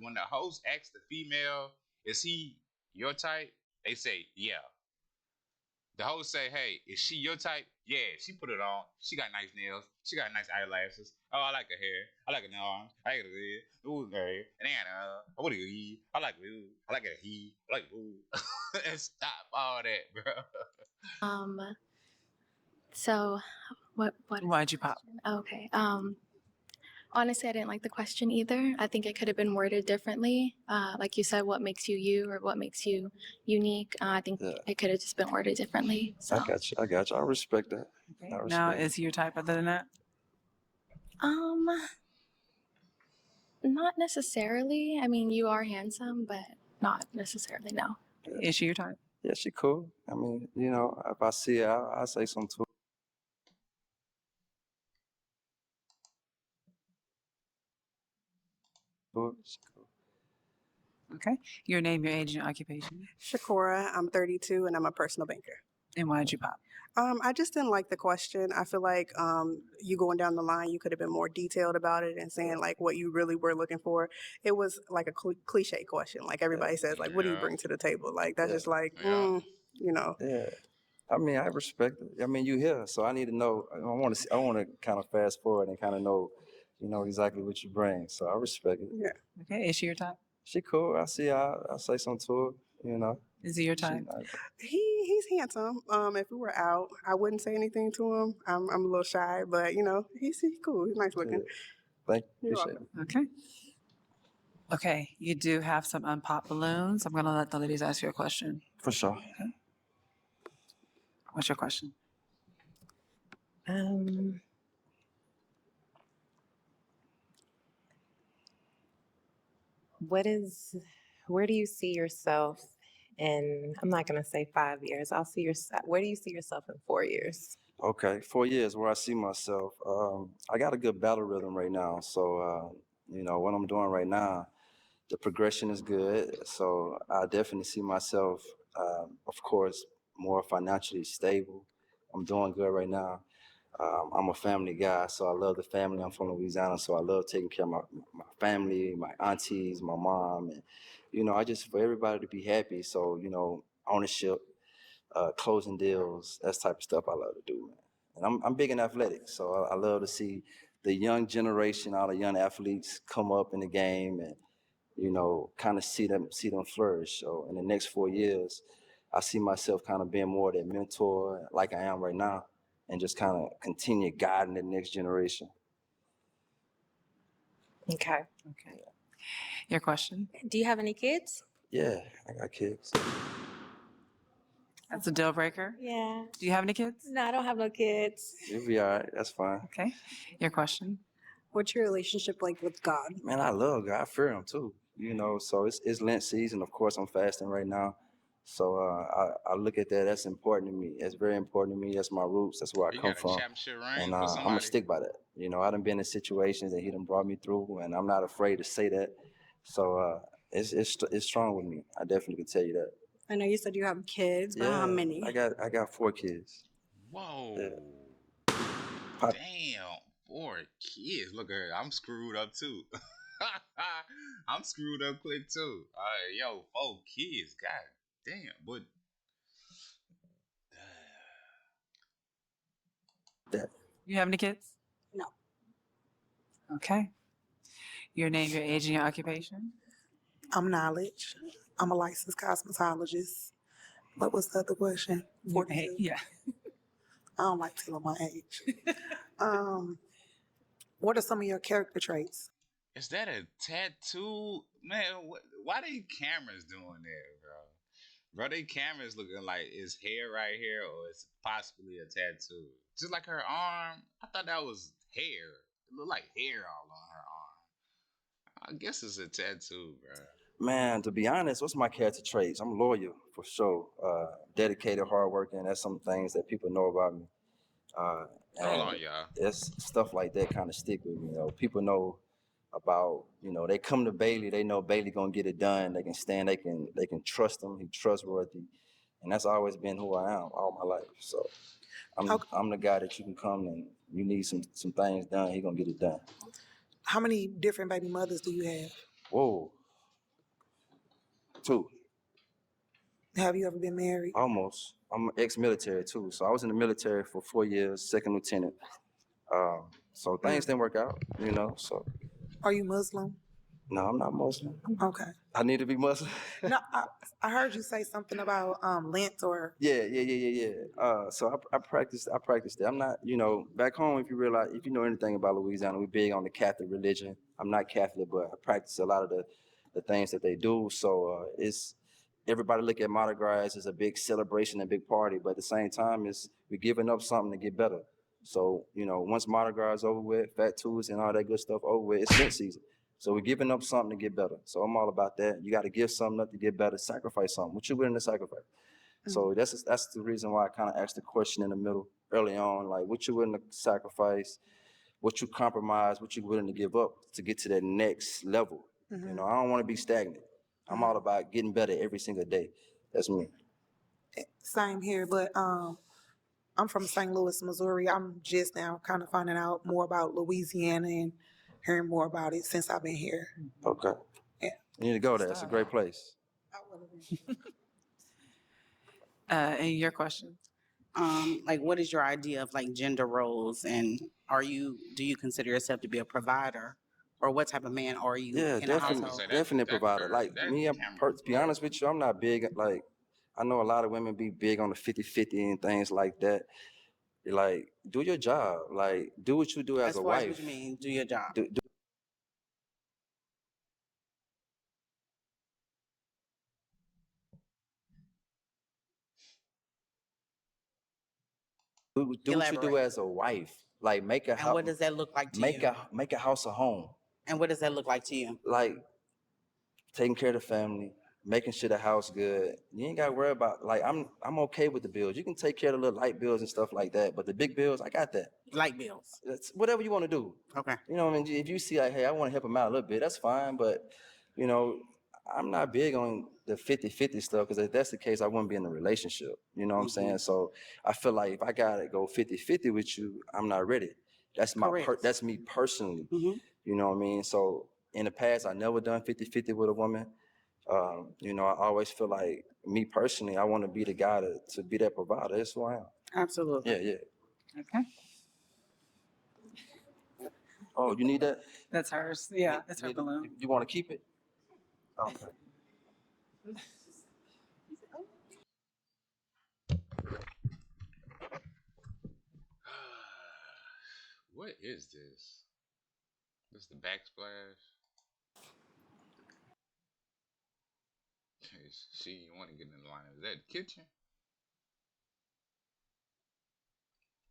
when the host asks the female, is he your type? They say, yeah. The host say, hey, is she your type? Yeah, she put it on. She got nice nails. She got nice eyelashes. Oh, I like her hair. I like her nails. I like her hair. Ooh, hey. And then, what do you eat? I like you. I like her he. I like ooh. And stop all that, bro. So what Why'd you pop? Okay. Honestly, I didn't like the question either. I think it could have been worded differently. Like you said, what makes you you, or what makes you unique? I think it could have just been worded differently. So. I got you. I respect that. Okay. Now, is he your type other than that? Not necessarily. I mean, you are handsome, but not necessarily, no. Is she your type? Yeah, she cool. I mean, if I see her, I'll say something to her. She cool. Okay. Your name, your age, and your occupation. Shacora, I'm 32 and I'm a personal banker. And why did you pop? I just didn't like the question. I feel like you going down the line, you could have been more detailed about it and saying like what you really were looking for. It was like a cliche question. Like everybody says, like, what do you bring to the table? Like that's just like, Yeah. I mean, I respect it. I mean, you here, so I need to know. I want to kind of fast forward and kind of know, exactly what you bring. So I respect it. Yeah. Okay. Is she your type? She cool. I see. I'll say something to her. Is he your type? He's handsome. If we were out, I wouldn't say anything to him. I'm a little shy, but he's cool. He's nice looking. Thank you. You're Appreciate welcome. Okay. Okay. You do have some unpopped balloons. I'm gonna let the ladies ask you a question. For sure. Okay. What's your question? Where do you see yourself in, I'm not going to say 5 years. Where do you see yourself in 4 years? Okay, 4 years where I see myself. I got a good battle rhythm right now. So, what I'm doing right now, the progression is good. So I definitely see myself, of course, more financially stable. I'm doing good right now. I'm a family guy, so I love the family. I'm from Louisiana, so I love taking care of my family, my aunties, my mom, and I just for everybody to be happy. So ownership, closing deals, that type of stuff I love to do, man. And I'm big in athletics, so I love to see the young generation, all the young athletes come up in the game, and kind of see them flourish. So in the next 4 years, I see myself kind of being more that mentor, like I am right now, and just kind of continue guiding the next generation. Okay. Okay. Your question? Do you have any kids? Yeah, I got kids. That's a deal breaker. Yeah. Do you have any kids? No, I don't have no kids. You'll be all right. That's fine. Okay. Your question? What's your relationship like with God? Man, I love God. I fear him too. So it's Lent season. Of course, I'm fasting right now. So I look at that. That's important to me. It's very important to me. That's my roots. That's where I You come got a from. championship And ring for I'm gonna somebody? stick by that. You know, I done been in situations that he done brought me through, and I'm not afraid to say that. So it's strong with me. I definitely can tell you that. I know you said you have kids, but how many? I got 4 kids. Whoa. Yeah. Damn. 4 kids. Look at her. I'm screwed up too. I'm screwed up quick too. Yo, 4 kids. God damn. But You have any kids? No. Okay. Your name, your age, and your occupation? I'm Knowledge. I'm a licensed cosmetologist. What was the other question? 42? Yeah. I don't like telling my age. What are some of your character traits? is that a tattoo? Man, why they cameras doing that, bro? Bro, they cameras looking like it's hair right here or it's possibly a tattoo. Just like her arm. I thought that was hair. It looked like hair all on her arm. I guess it's a tattoo, bro. Man, to be honest, what's my character traits? I'm loyal for sure. Dedicated, hardworking. That's some things that people know about me. Hold on, y'all. It's stuff like that kind of stick with me. You know, people know about, you know, they come to Bailey, they know Bailey gonna get it done. They can stand, they can trust him. He's trustworthy, and that's always been who I am all my life. So I'm the guy that you can come and you need some things done. He gonna get it done. How many different baby mothers do you have? Whoa, 2. Have you ever been married? Almost. I'm ex-military too, so I was in the military for 4 years, second lieutenant. So things didn't work out, you know. So. Are you Muslim? No, I'm not Muslim. Okay. I need to be Muslim. No, I heard you say something about Lent or. Yeah. So I practiced it. I'm not, you know, back home. If you know anything about Louisiana, we big on the Catholic religion. I'm not Catholic, but I practice a lot of the things that they do. So it's everybody look at Mardi Gras as a big celebration, a big party, but at the same time, we're giving up something to get better. So, you know, once Mardi Gras is over with, Fat Tuesday and all that good stuff over with, it's Lent season. So we're giving up something to get better. So I'm all about that. You got to give something up to get better, sacrifice something. What you willing to sacrifice? So that's the reason why I kind of asked the question in the middle early on, like what you willing to sacrifice, what you compromise, what you willing to give up to get to that next level. You know, I don't want to be stagnant. I'm all about getting better every single day. That's me. Same here, but I'm from St. Louis, Missouri. I'm just now kind of finding out more about Louisiana and hearing more about it since I've been here. Okay. Yeah. You need to go there. It's a great place. And your question? Like, what is your idea of like gender roles, and do you consider yourself to be a provider, or what type of man are you? Yeah, in a household? definitely provider. Like me, to be honest with you, I'm not big. Like I know a lot of women be big on the 50-50 and things like that. Like do your job. Like do what you do as a far as wife. what you mean, do your job. Do what you do as a wife. Like make a house. And what does that look like to you? Make a house a home. And what does that look like to you? Like taking care of the family, making sure the house good. You ain't gotta worry about like I'm okay with the bills. You can take care of the little light bills and stuff like that, but the big bills, I got that. Light bills. That's whatever you want to do. Okay. You know what I mean? If you see like, hey, I want to help him out a little bit, that's fine. But you know, I'm not big on the 50-50 stuff because if that's the case, I wouldn't be in a relationship. You know what I'm saying? So I feel like if I gotta go 50-50 with you, I'm not ready. That's that's me personally. You know what I mean? So in the past, I never done 50-50 with a woman. You know, I always feel like me personally, I want to be the guy to be that provider. That's who I am. Absolutely. Yeah. Okay. Oh, you need that? That's hers. Yeah, that's her balloon. You want to keep it? Okay. What is this? This the backsplash? She you want to get in the line. Is that the kitchen?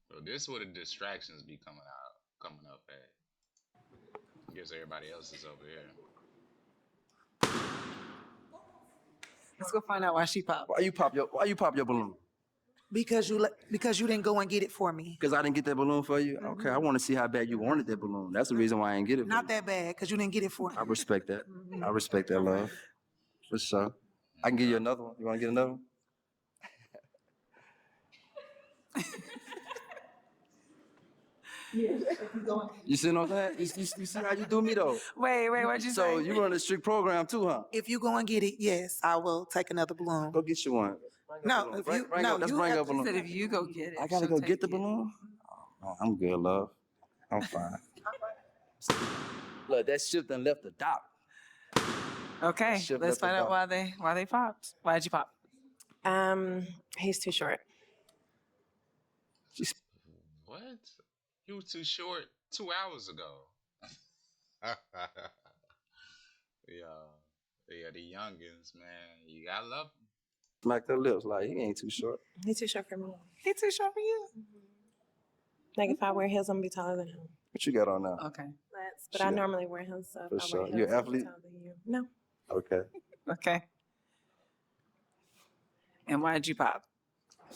So this is where the distractions be coming up at. I guess everybody else is over here. Let's go find out why she popped. Why you pop your balloon? Because you didn't go and get it for me. Because I didn't get that balloon for you? Okay, I want to see how bad you wanted that balloon. That's the reason why I didn't get it. Not that bad, because you didn't get it for me. I respect that. I respect that, love. For sure. I can give you another one. You want to get another one? You see what I'm saying? You see how you do me though? Wait, what'd you say? So you run a strict program too, huh? If you go and get it, yes, I will take another balloon. Go get you one. No, if you no, let's you bring have up a to- balloon. Said if you go get it, I gotta she'll go get the take it. balloon? Oh, I'm good, love. I'm fine. Look, that ship done left the dock. Okay, Ship let's left the find out dock. why they popped. Why'd you pop? He's too short. What? You were too short 2 hours ago. Yeah, the youngins, man. You gotta love them. Smack their lips like he ain't too short. He's too short for me. He too short for you. Like if I wear heels, I'm gonna be taller than him. What you got on now? Okay. But I normally wear heels, so For if I sure. wear You heels, an I'll be athlete? taller than you. No. Okay. Okay. And why'd you pop?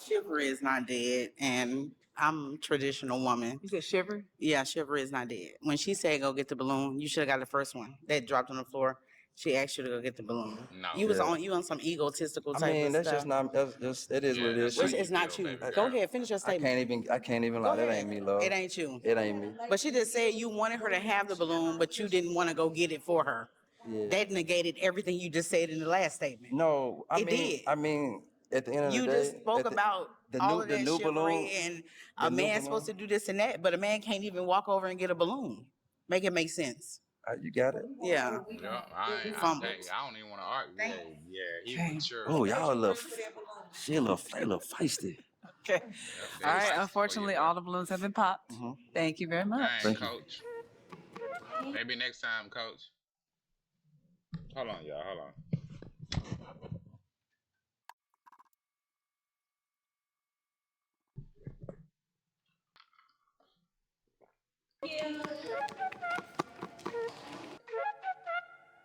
Chivalry is not dead, and I'm a traditional woman. You said shiver? Yeah, chivalry is not dead. When she said go get the balloon, you should have got the first one. That dropped on the floor. She asked you to go get the balloon. No. You was on some egotistical type I mean, of that's stuff. just not. That's just. It is what it is. It's not you. Go ahead, finish your I statement. can't even Go lie. That ahead. ain't me, love. It ain't you. It ain't me. But she just said you wanted her to have the balloon, but you didn't want to go get it for her. Yeah. That negated everything you just said in the last statement. No, It did. I mean, at the end of You the day, just spoke about all of that chivalry and a man's supposed to do this and that, but a man can't even walk over and get a balloon. Make it make sense. You got it. Yeah. Yeah, I Fumbled. don't even want to argue. Yeah, he mature. Oh, y'all she a little feisty. Okay. All right. Unfortunately, all the balloons have been popped. Thank you very much. Dang, coach. Maybe next time, coach. Hold on, y'all. Hold on.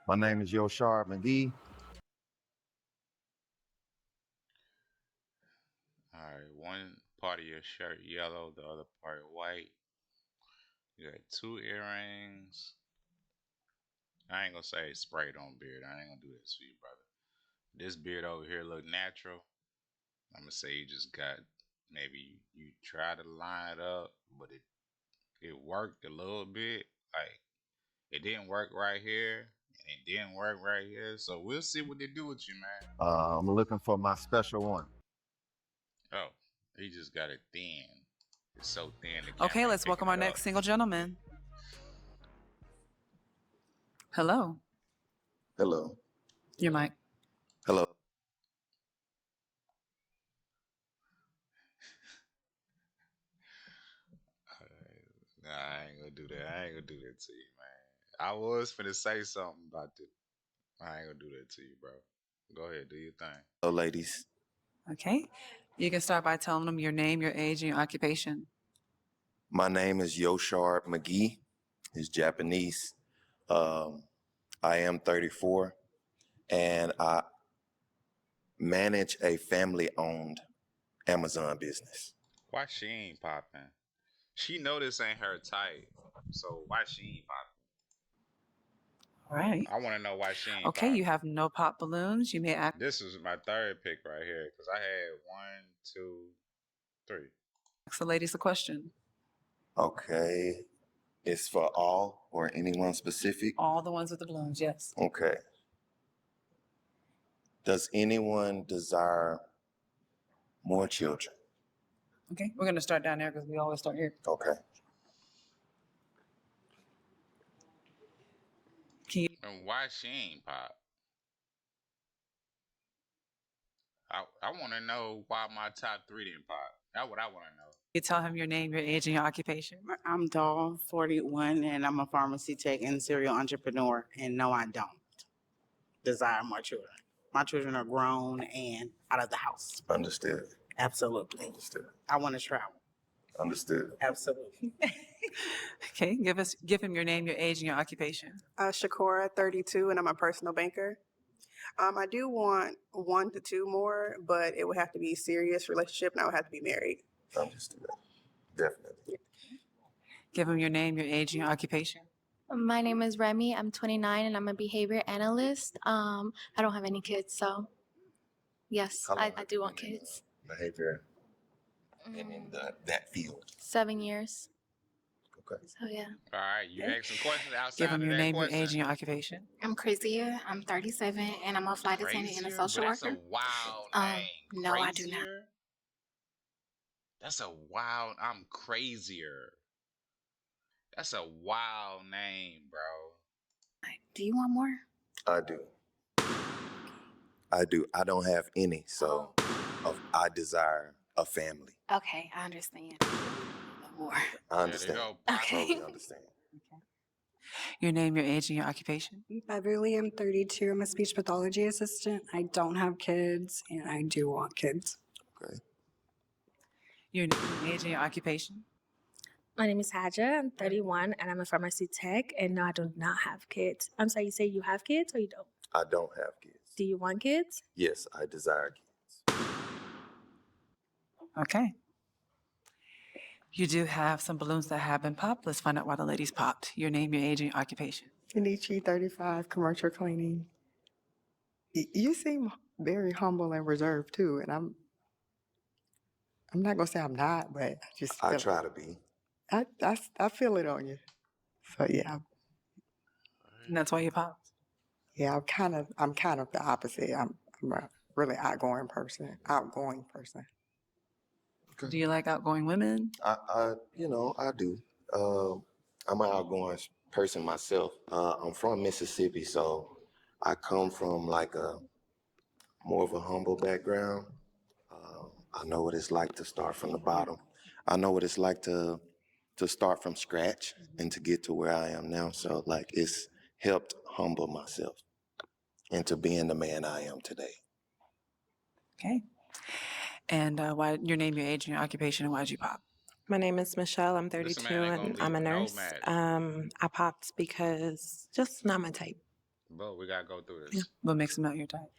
My name is Yoshard McGee. All right, one part of your shirt yellow, the other part white. You got 2 earrings. I ain't gonna say sprayed on beard. I ain't gonna do this for you, brother. This beard over here look natural. I'm gonna say you just got, maybe you tried to line it up, but it worked a little bit. Like, it didn't work right here, and it didn't work right here. So we'll see what they do with you, man. I'm looking for my special one. Oh, he just got it thin. It's so thin. Okay, let's welcome our next single gentleman. Hello. Hello. Your mic. Hello. Nah, I ain't gonna do that. I ain't gonna do that to you, man. I was finna say something about it. I ain't gonna do that to you, bro. Go ahead, do your thing. Hello, ladies. Okay. You can start by telling them your name, your age, and your occupation. My name is Yoshard McGee. It's Japanese. I am 34, and I manage a family-owned Amazon business. Why she ain't popping? She know this ain't her type, so why she ain't popping? All right. I want to know why she ain't Okay, popping. you have no pop balloons. You may act. This is my third pick right here, because I had 1, 2, 3. Ask the ladies a question. Okay. It's for all or anyone specific? All the ones with the balloons, yes. Okay. Does anyone desire more children? Okay, we're going to start down there because we always start here. Okay. And why she ain't pop? I want to know why my top 3 didn't pop. That's what I want to know. You tell him your name, your age, and your occupation. I'm Doll, 41, and I'm a pharmacy tech and serial entrepreneur. And no, I don't desire more children. My children are grown and out of the house. Understood. Absolutely. Understood. I want to travel. Understood. Absolutely. Okay, give him your name, your age, and your occupation. Shacora, 32, and I'm a personal banker. I do want 1 to 2 more, but it would have to be a serious relationship, and I would have to be married. I'm just definitely. Give them your name, your age, and your occupation. My name is Remi. I'm 29 and I'm a behavior analyst. I don't have any kids, so yes, I do want kids. Behavior and in that field. 7 years. Okay. So yeah. All right, you ask some questions outside Give them of your that name, question. your age, and your occupation. I'm Krizia. I'm 37, and I'm a flight attendant and a social That's worker. a wild name. No, I do not. Crazier? That's a wild. I'm crazier. That's a wild name, bro. Do you want more? I do. I don't have any, so I desire a family. Okay, I understand. More. I understand. I Okay. totally understand. Your name, your age, and your occupation. Beverly, I'm 32. I'm a speech pathology assistant. I don't have kids, and I do want kids. Okay. Your name, your age, and your occupation. My name is Haja. I'm 31 and I'm a pharmacy tech. And no, I do not have kids. I'm sorry, you say you have kids or you don't? I don't have kids. Do you want kids? Yes, I desire kids. Okay. You do have some balloons that have been popped. Let's find out why the ladies popped. Your name, your age, and your occupation. Neechie, 35, commercial cleaning. You seem very humble and reserved too, and I'm not gonna say I'm not, but I just I feel try to be. I feel it on you. So yeah. And that's why you popped. Yeah, I'm kind of the opposite. I'm a really outgoing person. Okay. Do you like outgoing women? I do. I'm an outgoing person myself. I'm from Mississippi, so I come from like more of a humble background. I know what it's like to start from the bottom. I know what it's like to start from scratch and to get to where I am now. So like it's helped humble myself into being the man I am today. Okay. And why your name, your age, and your occupation, and why did you pop? My name is Michelle. I'm 32 and I'm a nurse. I popped because just not my type. Bro, we gotta go through this. Yeah. What makes them not your type?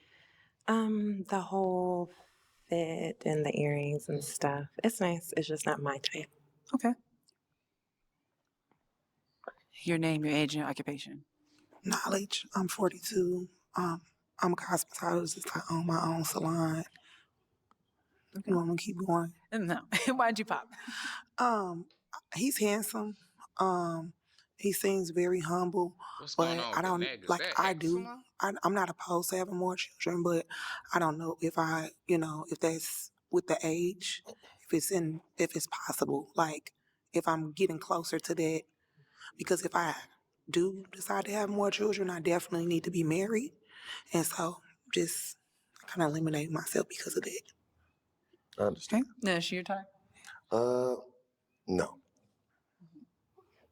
The whole fit and the earrings and stuff. It's nice. It's just not my type. Okay. Your name, your age, and your occupation. Knowledge. I'm 42. I'm a cosmetologist. I own my own salon. You want me to keep going? No. Why'd you pop? He's handsome. He seems very humble. What's but going on I don't with that? Is like that I do. eczema? I'm not opposed to having more children, but I don't know if if that's with the age, if it's possible. Like if I'm getting closer to that, because if I do decide to have more children, I definitely need to be married, and so just kind of eliminate myself because of that. I understand. Okay. Is she your type? No.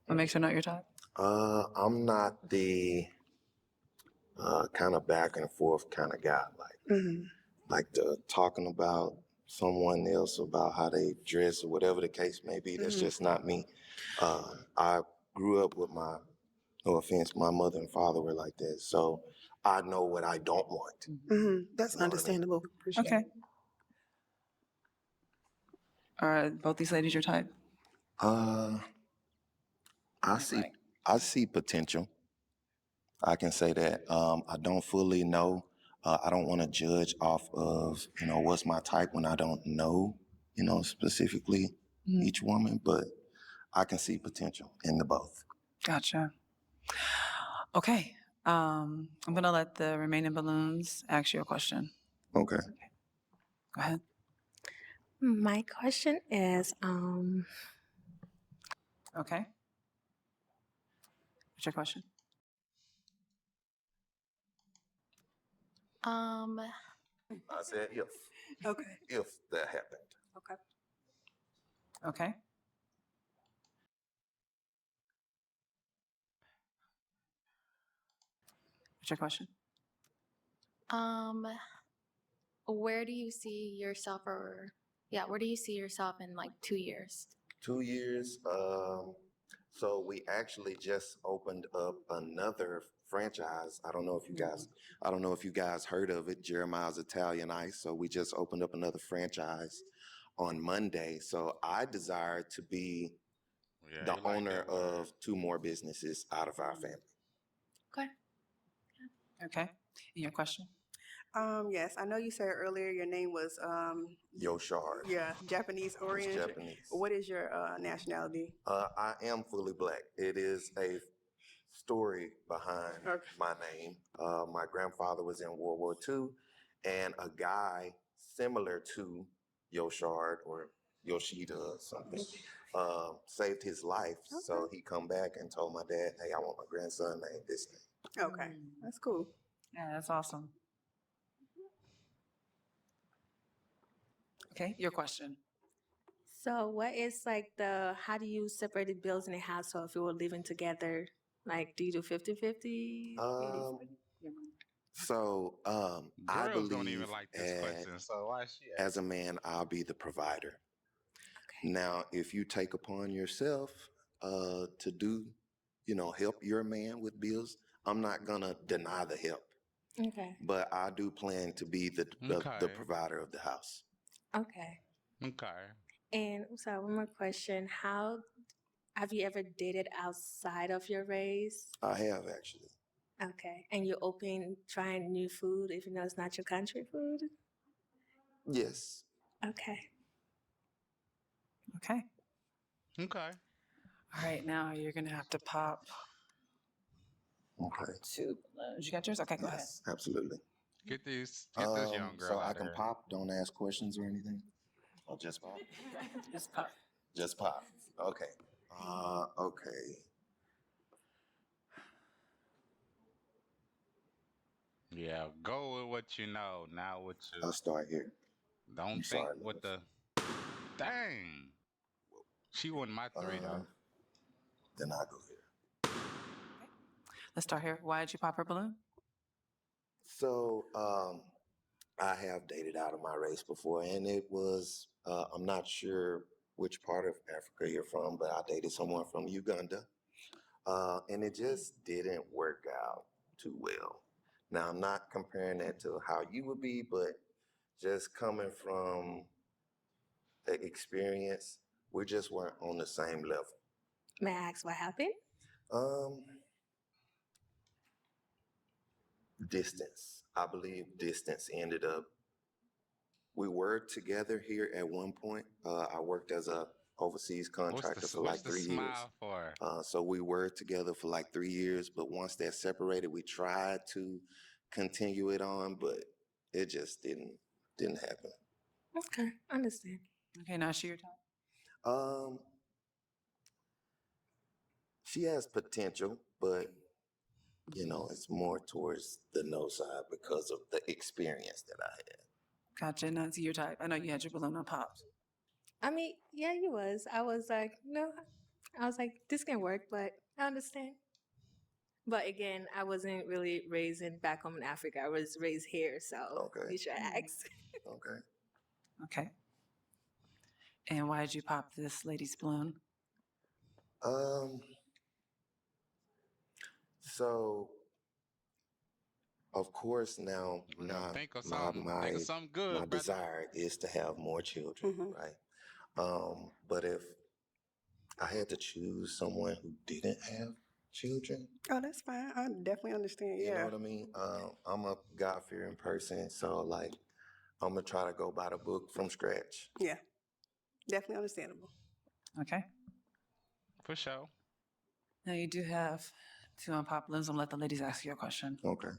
What makes her not your type? I'm not the kind of back and forth kind of guy. Like the talking about someone else about how they dress or whatever the case may be. That's just not me. I grew up with no offense, my mother and father were like that. So I know what I don't want. That's understandable. Appreciate Okay. it. Are both these ladies your type? I see potential. I can say that. I don't fully know. I don't want to judge off of, what's my type when I don't know, specifically each woman, but I can see potential in the both. Gotcha. Okay. I'm going to let the remaining balloons ask you a question. Okay. Go ahead. My question is, Okay. What's your question? I said if. Okay. If that happened. Okay. Okay. What's your question? Where do you see yourself where do you see yourself in like 2 years? 2 years. So we actually just opened up another franchise. I don't know if you guys heard of it, Jeremiah's Italian Ice. So we just opened up another franchise on Monday. So I desire to be the owner of 2 more businesses out of our family. Okay. Okay. And your question? Yes, I know you said earlier your name was Yoshard. yeah, Japanese origin. Japanese. What is your nationality? I am fully black. It is a story behind my name. My grandfather was in World War II, and a guy similar to Yoshard or Yoshida or something saved his life. So he come back and told my dad, hey, I want my grandson named this name. Okay, that's cool. Yeah, that's awesome. Okay, your question. So what is like how do you separate the bills in the household if you were living together? Like, do you do 50-50? So I Girls don't believe even like this question, so why is she asking? as a man, I'll be the provider. Now, if you take upon yourself to do, help your man with bills, I'm not gonna deny the help. Okay. But I do plan to be the provider of the house. Okay. Okay. And sorry, one more question. How have you ever dated outside of your race? I have actually. Okay. And you're open trying new food even though it's not your country food? Yes. Okay. Okay. Okay. All right, now you're going to have to pop. Okay. 2 balloons. You got yours? Okay, go ahead. Absolutely. Get this young girl so I out can here. pop, don't ask questions or anything? Or just pop? Just pop. Just pop. Okay. Okay. Yeah, go with what you know, not what you... I'll start here. Don't think what the... Dang. She wasn't my 3, though. Then I'll go here. Let's start here. Why did you pop her balloon? So, I have dated out of my race before, and it was, I'm not sure which part of Africa you're from, but I dated someone from Uganda, and it just didn't work out too well. Now, I'm not comparing that to how you would be, but just coming from the experience, we just weren't on the same level. May I ask what happened? Distance. I believe distance ended up. We were together here at one point. I worked as a overseas contractor for like 3 years. So we were together for like 3 years, but once that separated, we tried to continue it on, but it just didn't happen. Okay, understand. Okay, now she your time. She has potential, but it's more towards the no side because of the experience that I had. Gotcha. Not to your type. I know you had your balloon on popped. I mean, yeah, you was. I was like, no. I was like, this can work, but I understand. But again, I wasn't really raised back home in Africa. I was raised here, so you should ask. Okay. Okay. And why did you pop this lady's balloon? So, of course, now think of something good, my desire is to have more children, right? But if I had to choose someone who didn't have children. Oh, that's fine. I definitely understand. You know what I mean? I'm a God-fearing person, so like I'm gonna try to go by the book from scratch. Yeah, definitely understandable. Okay. For sure. Now you do have 2 unpopped balloons. I'll let the ladies ask you a question. Okay.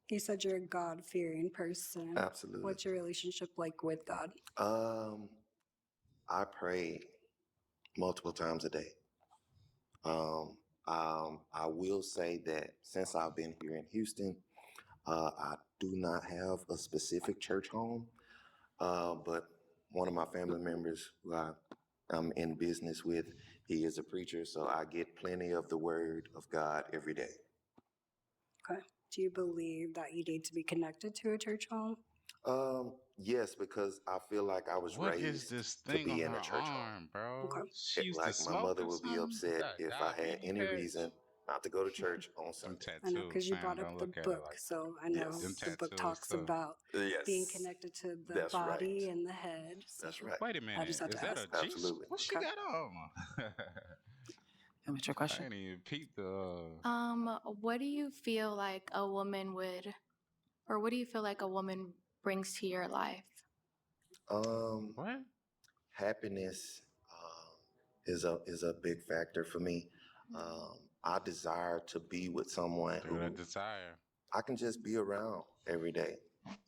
You said you're a God-fearing person. Absolutely. What's your relationship like with God? I pray multiple times a day. I will say that since I've been here in Houston, I do not have a specific church home, but one of my family members who I'm in business with, he is a preacher, so I get plenty of the word of God every day. Okay. Do you believe that you need to be connected to a church home? Yes, because I feel like I was raised to be in a church home. Bro? Okay. She used like to my smoke mother or would be something? upset if I had any reason not to go to church on Them Sunday. I know, tattoos, because you fam. brought Don't up the look at it book, like so I know them the book tattoos talks too. about Yes. being connected to the That's body right. and the head. So That's right. Wait a I just minute. had Is to that ask. a G? Absolutely. What she Okay. got on? And what's your I question? ain't even peeped the. What do you feel like a woman would, or what do you feel like a woman brings to your life? What? Happiness is a big factor for me. I desire to be with someone Do who a desire. I can just be around every day.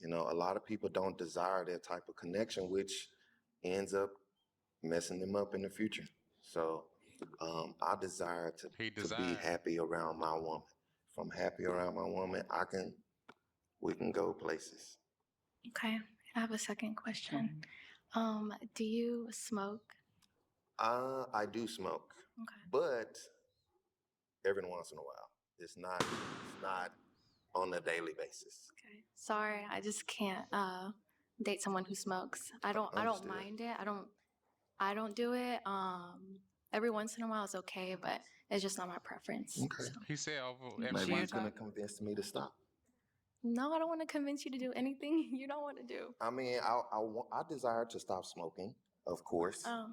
You know, a lot of people don't desire that type of connection, which ends up messing them up in the future. So I desire to be happy around my woman. If I'm happy around my woman, we can go places. Okay, I have a second question. Do you smoke? I do smoke, but every once in a while. It's not on a daily basis. Okay. Sorry, I just can't date someone who smokes. I don't Understood. mind it. I don't do it. Every once in a while is okay, but it's just not my preference. Okay. So. He said over Maybe you're gonna convince me to stop. No, I don't want to convince you to do anything you don't want to do. I mean, I desire to stop smoking, of course. I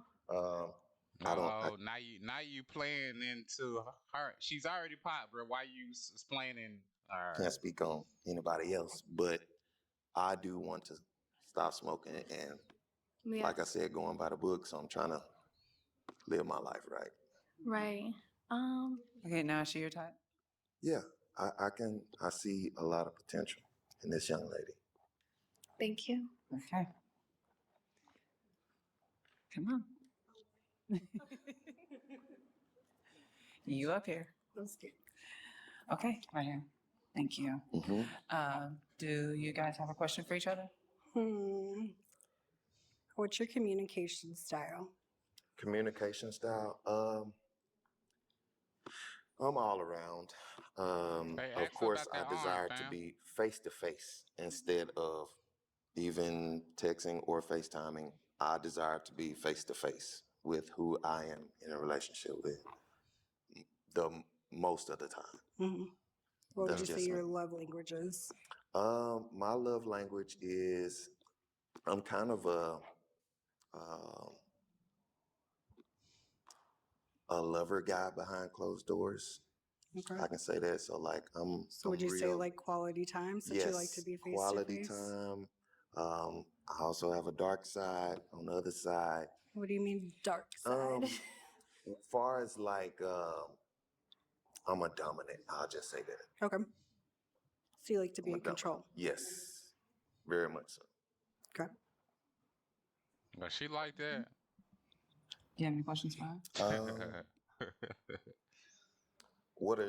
don't. Now you playing into her. She's already popped, bro. Why you explaining? Can't speak on anybody else, but I do want to stop smoking, and like I said, going by the book. So I'm trying to live my life right. Right. Okay, now is she your type? Yeah, I see a lot of potential in this young lady. Thank you. Okay. Come on. You up here. Let's do. Okay, right here. Thank you. Do you guys have a question for each other? What's your communication style? Communication style. I'm all around. Of course, I desire to be face to face instead of even texting or FaceTiming. I desire to be face to face with who I am in a relationship with the most of the time. What would That's you say just your me. love language is? My love language is I'm kind of a lover guy behind closed doors. Okay. I can say that. So like So would you say like quality time since you like to be face to quality face? time. I also have a dark side on the other side. What do you mean dark side? Far as like I'm a dominant. I'll just say that. Okay. So you like to be in control? Yes, very much so. Okay. But she like that. Do you have any questions for her? What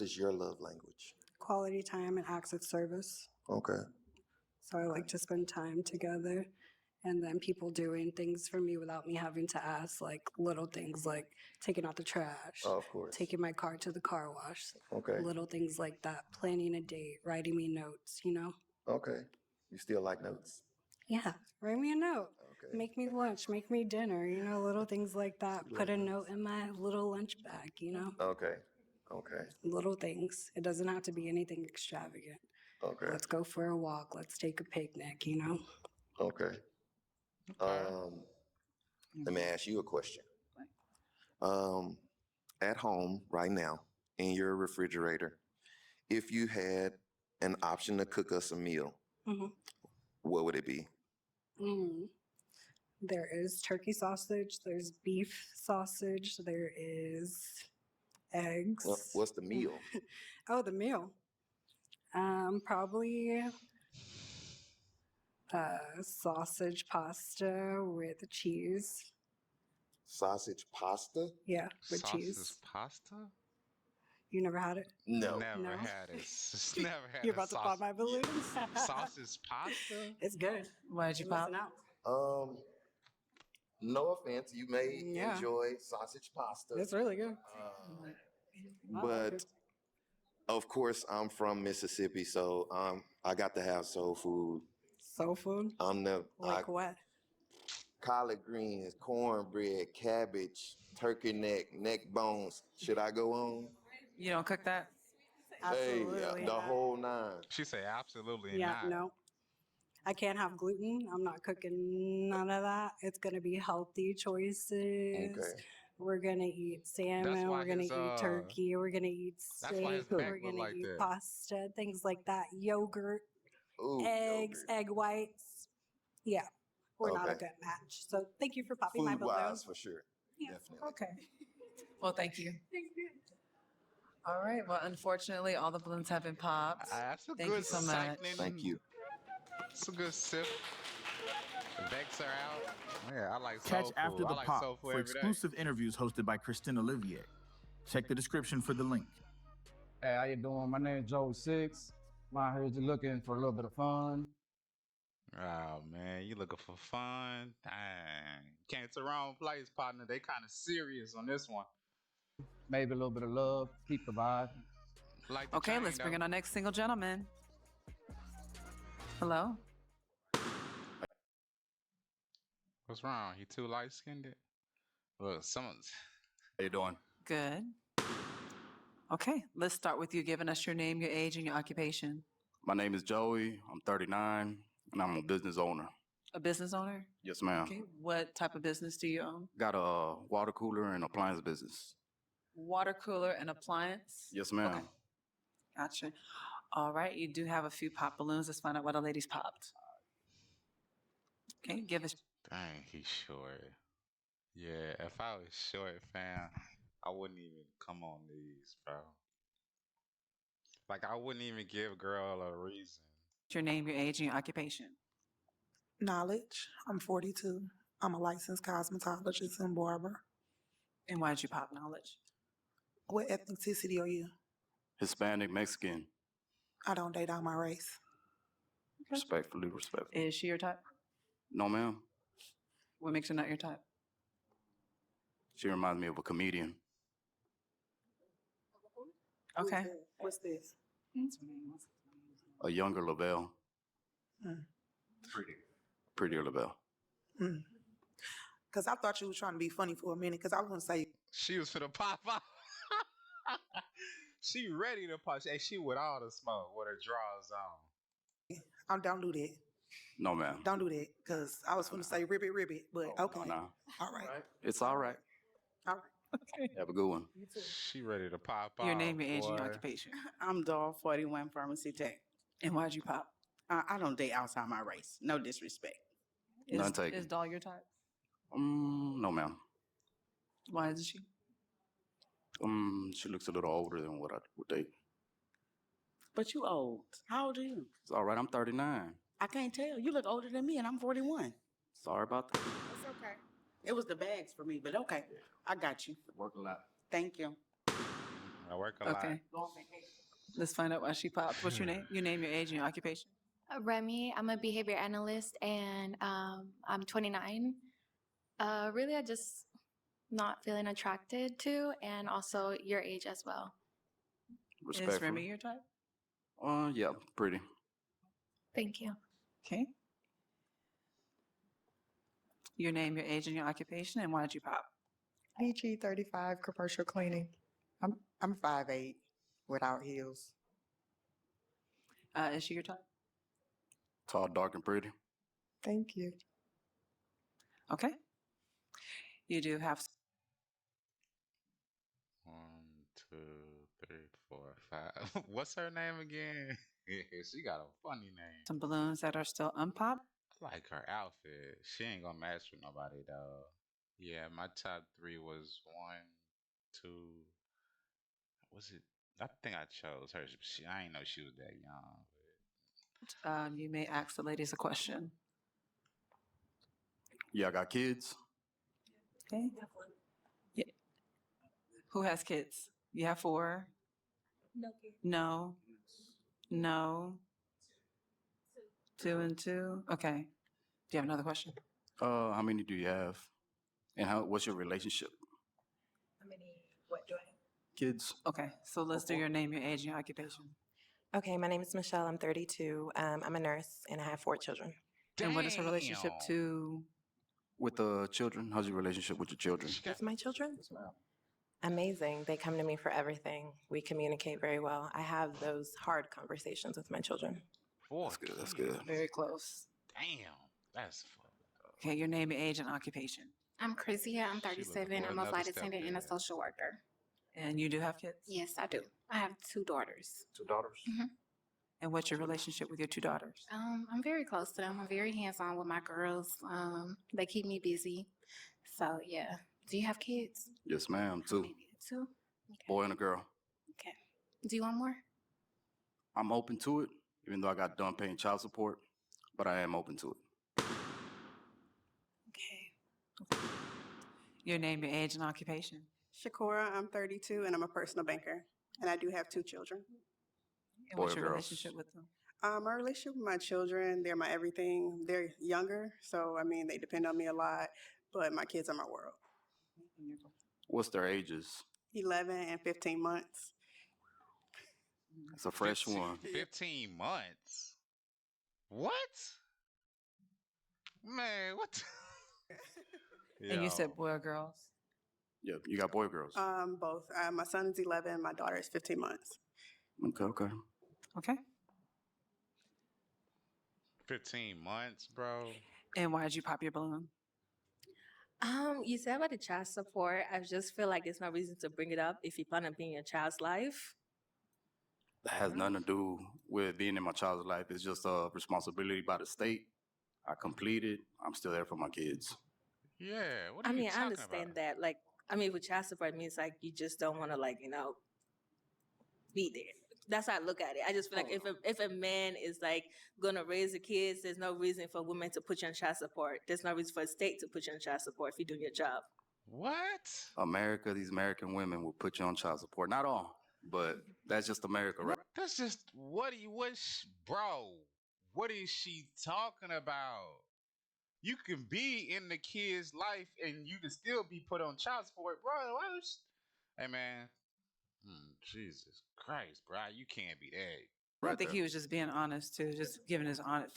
is your love language? Quality time and acts of service. Okay. So I like to spend time together and then people doing things for me without me having to ask, like little things like taking out the trash. Oh, of course. Taking my car to the car wash. Okay. Little things like that. Planning a date, writing me notes, you know? Okay. You still like notes? Yeah, write me a note. Okay. Make me lunch, make me dinner, you know, little things like that. Put a note in my little lunch bag, you know? Okay. Okay. Little things. It doesn't have to be anything extravagant. Okay. Let's go for a walk. Let's take a picnic, you know? Okay. Let me ask you a question. At home right now, in your refrigerator, if you had an option to cook us a meal, what would it be? There is turkey sausage, there's beef sausage, there is eggs. What's the meal? Oh, the meal. Probably sausage pasta with cheese. Sausage pasta? Yeah, with Sausage cheese. pasta? You never had it? No. Never had it. Never had You're about to pop my balloons? sausage pasta? It's good. Why did you pop? No offense, you may enjoy sausage pasta. It's really good. But of course, I'm from Mississippi, so I got to have soul food. Soul food? Like what? Collard greens, cornbread, cabbage, turkey neck bones. Should I go on? You don't cook that? Absolutely Hey, the not. whole nine. She say absolutely Yeah, not. no. I can't have gluten. I'm not cooking none of that. It's gonna be healthy choices. Okay. We're gonna eat That's salmon. why We're gonna his eat turkey. We're gonna eat that's why his steak. back We're look gonna like eat that. pasta, things like that. Yogurt, Ooh, eggs, yogurt. egg whites. Yeah, we're not a Okay. good match. So thank you for popping my Food balloon. wise, for sure. Yeah. Definitely. Okay. Well, thank you. All right. Well, unfortunately, all the balloons have been popped. That's a Thank you good so much. Thank you. It's a good sip. The Vex are out. Yeah, I like soul Catch food. After I the like Pop soul food for every day. exclusive interviews hosted by Christine Olivier. Check the description for the link. Hey, how you doing? My name is Joe Six. I'm out here just looking for a little bit of fun. Oh man, you looking for fun? Dang, came to the wrong place, partner. They kind of serious on this one. Maybe a little bit of love. Keep the vibe. Like the Okay, chain, let's bring though. in our next single gentleman. Hello? What's wrong? He too light skinned? Look, someone's. How you doing? Good. Okay, let's start with you giving us your name, your age, and your occupation. My name is Joey. I'm 39, and I'm a business owner. A business owner? Yes, ma'am. Okay, what type of business do you own? Got a water cooler and appliance business. Water cooler and appliance? Yes, ma'am. Okay. Gotcha. All right, you do have a few pop balloons. Let's find out what a lady's popped. Okay, give us. Dang, he's short. Yeah, if I was short, fam, I wouldn't even come on these, bro. Like, I wouldn't even give girl a reason. Your name, your age, and your occupation. Knowledge. I'm 42. I'm a licensed cosmetologist and barber. And why did you pop knowledge? What ethnicity are you? Hispanic, Mexican. I don't date out my race. Respectfully, respectfully. Is she your type? No, ma'am. What makes her not your type? She reminds me of a comedian. Okay. What's this? A younger LaBelle. Mm. Prettier LaBelle. Because I thought you was trying to be funny for a minute, because I was going to say... She was finna pop out. She ready to pop. Hey, she with all the smoke, with her drawers on. Don't do that. No, ma'am. Don't do that, because I was going to say ribbit, but okay. No. All right. It's all right. All right. Okay. Have a good one. She ready to pop out. Your name, your age, and your boy. occupation. I'm Doll 41 Pharmacy Tech. And why'd you pop? I don't date outside my race. No disrespect. None taken. Is Doll your type? No, ma'am. Why isn't she? She looks a little older than what I would date. But you old. How old are you? It's all right. I'm 39. I can't tell. You look older than me, and I'm 41. Sorry about that. It's okay. It was the bags for me, but okay. I got you. Work a lot. Thank you. I work a lot. Okay. Let's find out why she popped. What's your name? Your name, your age, and your occupation. Remi, I'm a behavior analyst and I'm 29. Really, I just not feeling attracted to, and also your age as well. Is Remi your type? Yeah, pretty. Thank you. Okay. Your name, your age, and your occupation, and why did you pop? Neechie, 35, commercial cleaning. I'm 5'8", without heels. Is she your type? Tall, dark, and pretty. Thank you. Okay. You do have 1, 2, 3, 4, 5. What's her name again? She got a funny name. some balloons that are still unpopped. I like her outfit. She ain't gonna match with nobody though. Yeah, my top 3 was 1, 2. Was it? I think I chose her. I didn't know she was that young. You may ask the ladies a question. Yeah, I got kids. Okay. Yeah. Who has kids? You have 4? No kids. No. No. 2 and 2. Okay. Do you have another question? How many do you have? And what's your relationship? How many? What do I have? Kids. Okay. So let's do your name, your age, and your occupation. Okay, my name is Michelle. I'm 32. I'm a nurse, and I have 4 children. And what is her relationship to? With the children? How's your relationship with your children? With my children? Amazing. They come to me for everything. We communicate very well. I have those hard conversations with my children. That's good. That's good. Very close. Damn, that's Okay, your name, age, and occupation. I'm Krizia. I'm She looking 37. for I'm a another flight attendant and a stepdad. social worker. And you do have kids? Yes, I do. I have 2 daughters. 2 daughters? And what's your relationship with your 2 daughters? I'm very close to them. I'm very hands-on with my girls. They keep me busy. So, yeah. Do you have kids? Yes, ma'am. 2. 2? Boy and a girl. Okay. Do you want more? I'm open to it, even though I got done paying child support, but I am open to it. Okay. Your name, your age, and occupation. Shacora, I'm 32 and I'm a personal banker. And I do have 2 children. And what's Boy or your girls? relationship with them? My relationship with my children, they're my everything. They're younger, so I mean, they depend on me a lot, but my kids are my world. What's their ages? 11 and 15 months. It's a fresh 15 one. 15 months. What? Man, what? And you said boy or girls? Yeah, you got boy or girls? Both. My son is 11, my daughter is 15 months. Okay. Okay. 15 months, bro. And why did you pop your balloon? You said about the child support. I just feel like there's no reason to bring it up if you plan on being in your child's life. That has nothing to do with being in my child's life. It's just a responsibility by the state. I completed. I'm still there for my kids. Yeah, what are I you mean, I talking understand about? that. Like, I mean, with child support, it means like you just don't want to, like, be there. That's how I look at it. I just feel like if a man is like gonna raise the kids, there's no reason for women to put you on child support. There's no reason for a state to put you on child support if you're doing your job. What? America, these American women will put you on child support. Not all, but that's just America, right? That's just bro? What is she talking about? You can be in the kid's life and you can still be put on child support, bro. Hey, man. Jesus Christ, bro. You can't be that. I think he was just being honest too, just giving his honest.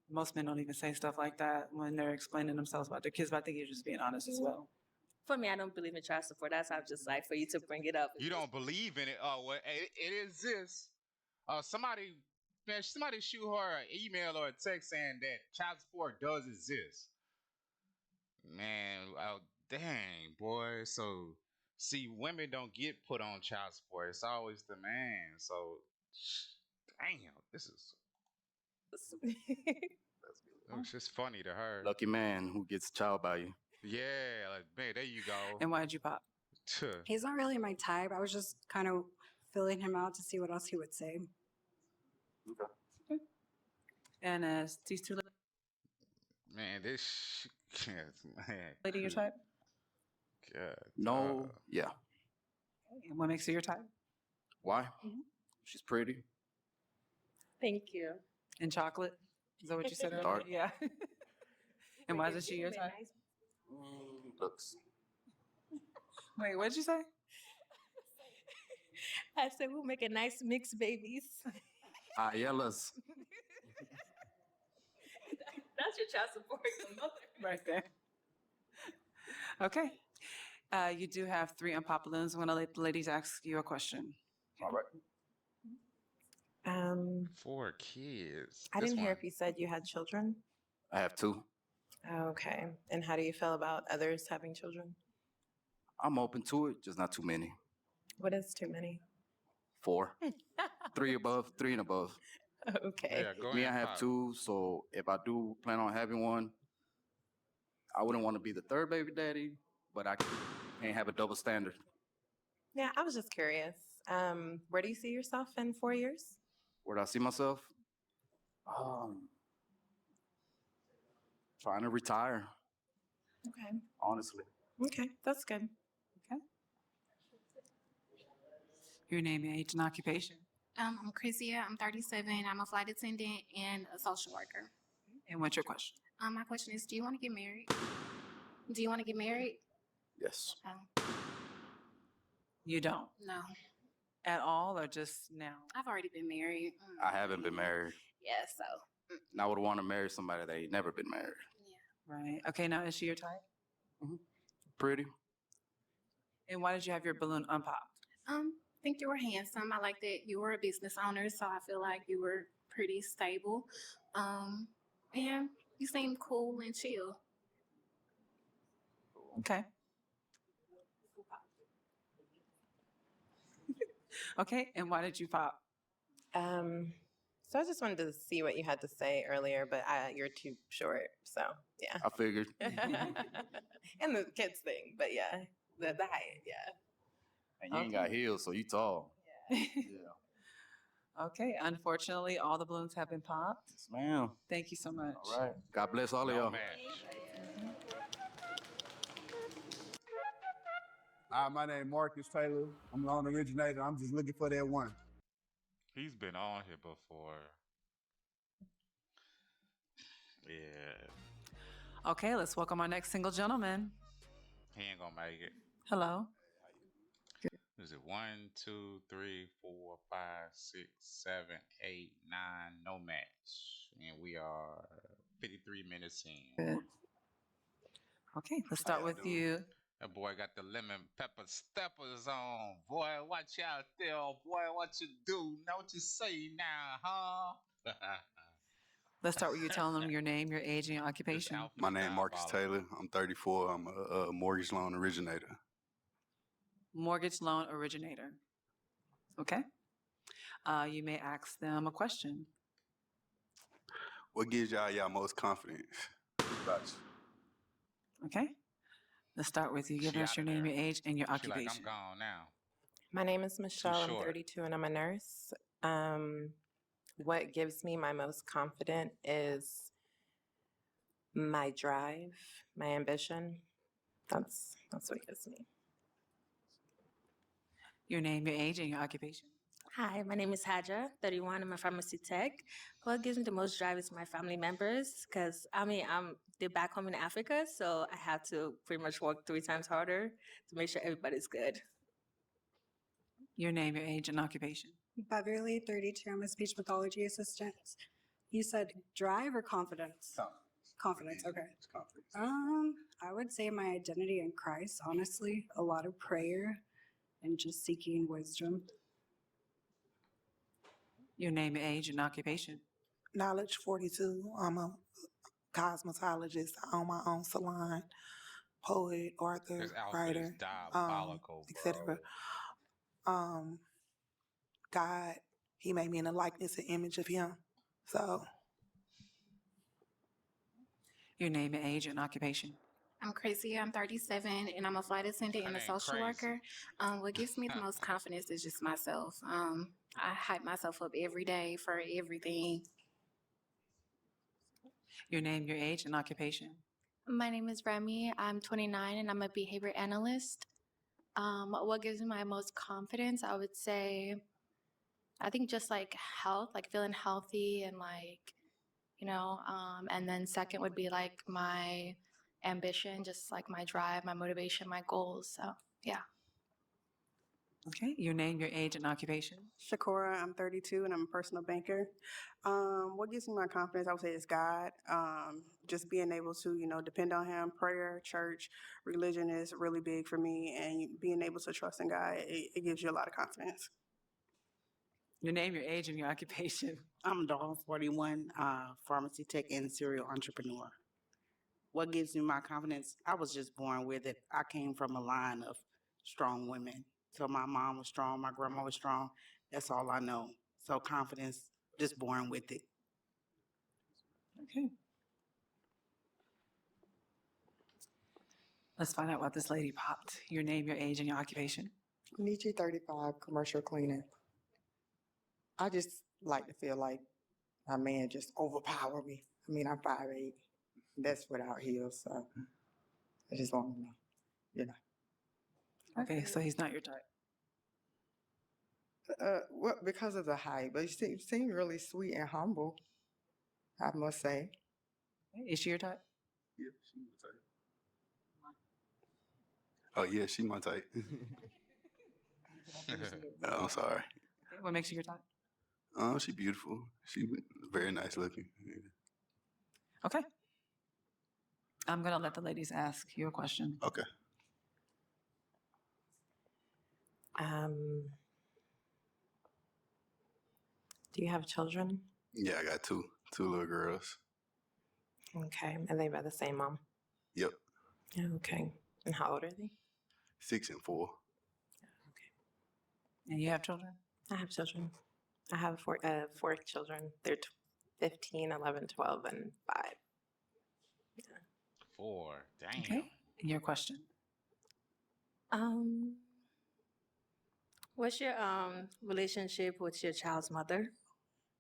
Most men don't even say stuff like that when they're explaining themselves about their kids, but I think he was just being honest as well. For me, I don't believe in child support. That's how I'm just like, for you to bring it up. You don't believe in it? Oh, well, it exists. Somebody shoot her an email or a text saying that child support does exist. Man, dang, boy. So, see, women don't get put on child support. It's always the man. So, damn, this is. It's just funny to her. Lucky man who gets child value. Yeah, like, man, there you go. And why did you pop? He's not really my type. I was just kind of filling him out to see what else he would say. Okay. And as these 2 Man, this man. lady your type? God. No, yeah. And what makes her your type? Why? She's pretty. Thank you. And chocolate? Is that what you said earlier? Dark. Yeah. And why isn't she your type? Looks. Wait, what did you say? I said we'll make a nice mix, babies. Yellows. That's your child support. Right there. Okay. You do have 3 unpop balloons. I'm going to let the ladies ask you a question. All right. 4 kids. I didn't hear if you said you had children. I have 2. Okay. And how do you feel about others having children? I'm open to it, just not too many. What is too many? 4. 3 above, 3 and above. Okay. Yeah, go Me, I ahead, have Pop. 2, so if I do plan on having one, I wouldn't want to be the 3rd baby daddy, but I can't have a double standard. Yeah, I was just curious. Where do you see yourself in 4 years? Where do I see myself? Trying to retire, Okay. honestly. Okay, that's good. Okay. Your name, your age, and occupation. I'm Krizia. I'm 37. I'm a flight attendant and a social worker. And what's your question? My question is, do you want to get married? Do you want to get married? Yes. You don't? No. At all or just now? I've already been married. I haven't been married. Yeah, so. And I would want to marry somebody that ain't never been married. Right. Okay, now is she your type? Pretty. And why did you have your balloon unpopped? I think you were handsome. I like that you were a business owner, so I feel like you were pretty stable. And you seem cool and chill. Okay. Okay, and why did you pop? So I just wanted to see what you had to say earlier, but you're too short, so yeah. I figured. And the kids thing, but yeah, the height, yeah. And you ain't got heels, so you tall. Yeah. Okay, unfortunately, all the balloons have been popped. Yes, ma'am. Thank you so much. All right. God bless all of y'all. Hi, my name is Marcus Taylor. I'm loan originator. I'm just looking for that one. He's been on here before. Yeah. Okay, let's welcome our next single gentleman. He ain't gonna make it. Hello. Is it 1, 2, 3, 4, 5, 6, 7, 8, 9? No match. And we are 53 minutes in. Good. Okay, let's start with you. That boy got the lemon pepper steppers on. Boy, watch out there. Boy, what you do? Know what you say now, huh? Let's start with you telling them your name, your age, and your occupation. My name is Marcus Taylor. I'm 34. I'm a mortgage loan originator. Mortgage loan originator. Okay. You may ask them a question. What gives y'all most confidence about you? Okay. Let's start with you. Giving us your name, your age, and your occupation. Like, I'm gone now. My name is Michelle. I'm 32 and I'm a nurse. What gives me my most confidence is my drive, my ambition. That's what gives me. Your name, your age, and your occupation. Hi, my name is Haja, 31. I'm a pharmacy tech. What gives me the most drive is my family members because, they're back home in Africa, so I have to pretty much work 3 times harder to make sure everybody's good. Your name, your age, and occupation. Beverly, 32. I'm a speech pathology assistant. You said drive or confidence? Confidence, okay. Confidence. I would say my identity in Christ, honestly. A lot of prayer and just seeking wisdom. Your name, your age, and occupation. Knowledge 42. I'm a cosmetologist. I own my own salon, poet, author, writer, etc. God, he made me in the likeness and image of him. So. Your name, your age, and occupation. I'm Krizia. I'm 37, and I'm a flight attendant and a social worker. What gives me the most confidence is just myself. I hype myself up every day for everything. Your name, your age, and occupation. My name is Remi. I'm 29, and I'm a behavior analyst. What gives me my most confidence? I would say, I think just like health, like feeling healthy and and then second would be like my ambition, just like my drive, my motivation, my goals. So, yeah. Okay. Your name, your age, and occupation. Shacora, I'm 32 and I'm a personal banker. What gives me my confidence, I would say, is God. Just being able to, depend on him. Prayer, church, religion is really big for me. And being able to trust in God, it gives you a lot of confidence. Your name, your age, and your occupation. I'm Dawn, 41, pharmacy tech and serial entrepreneur. What gives me my confidence? I was just born with it. I came from a line of strong women. So my mom was strong, my grandma was strong. That's all I know. So confidence, just born with it. Okay. Let's find out what this lady popped. Your name, your age, and your occupation. Neechie, 35, commercial cleaner. I just like to feel like my man just overpowered me. I'm 5'8". That's without heels, so I just want to know, Okay, so he's not your type. Well, because of the height, but he seemed really sweet and humble, I must say. Is she your type? Yeah, she's my type. Oh, yeah, she's my type. I'm sorry. Okay, what makes you your type? She's beautiful. She's very nice looking. Okay. I'm going to let the ladies ask you a question. Okay. Do you have children? Yeah, I got two little girls. Okay. Are they by the same mom? Yep, Okay. And how old are they? 6 and 4. And you have children? I have children. I have four children. They're 15, 11, 12, and 5. 4. Damn. Okay. And your question? What's your relationship with your child's mother?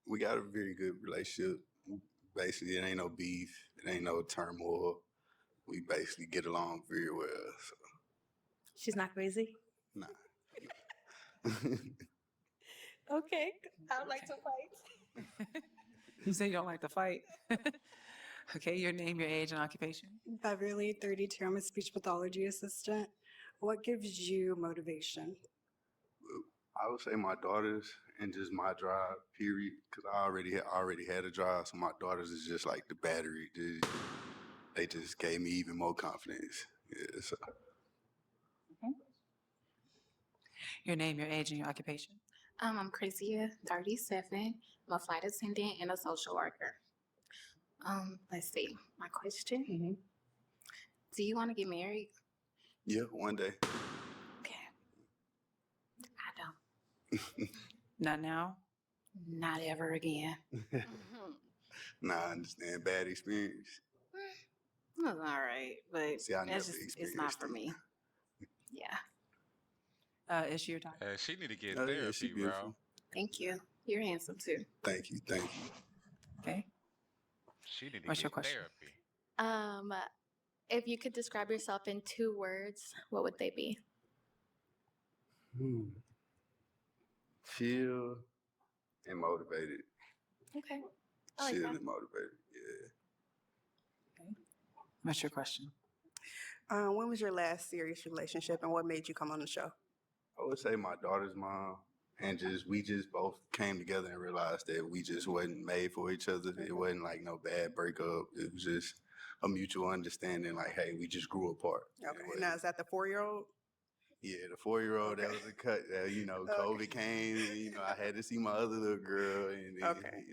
We got a very good relationship. Basically, it ain't no beef. It ain't no turmoil. We basically get along very well. So. She's not crazy? Nah. Okay. I would like to fight. You say you don't like to fight. Okay, your name, your age, and occupation. Beverly, 32. I'm a speech pathology assistant. What gives you motivation? I would say my daughters and just my drive, period. Because I already had a drive, so my daughters is just like the battery. They just gave me even more confidence. Yeah, so. Okay. Your name, your age, and your occupation. I'm Krizia, 37. I'm a flight attendant and a social worker. Let's see. My question. Mm-hmm. Do you want to get married? Yeah, one day. Okay. I don't. Not now? Not ever again. Nah, I understand. Bad experience. It was all right, but See, I never it's not for me. Yeah. Is she your type? She need to get Oh, therapy, yeah, she bro. beautiful. Thank you. You're handsome too. Thank you. Okay. She need to What's get your question? therapy. If you could describe yourself in 2 words, what would they be? Chill and motivated. Okay. I like Chill that. and motivated. Yeah. Okay. What's your question? When was your last serious relationship and what made you come on the show? I would say my daughter's mom, and we just both came together and realized that we just wasn't made for each other. It wasn't like no bad breakup. It was just a mutual understanding. Like, hey, we just grew apart. Okay. Now, is that the 4-year-old? Yeah, the 4-year-old, Okay. that was a cut. COVID came, and, I had to see my other little girl, and then, Okay.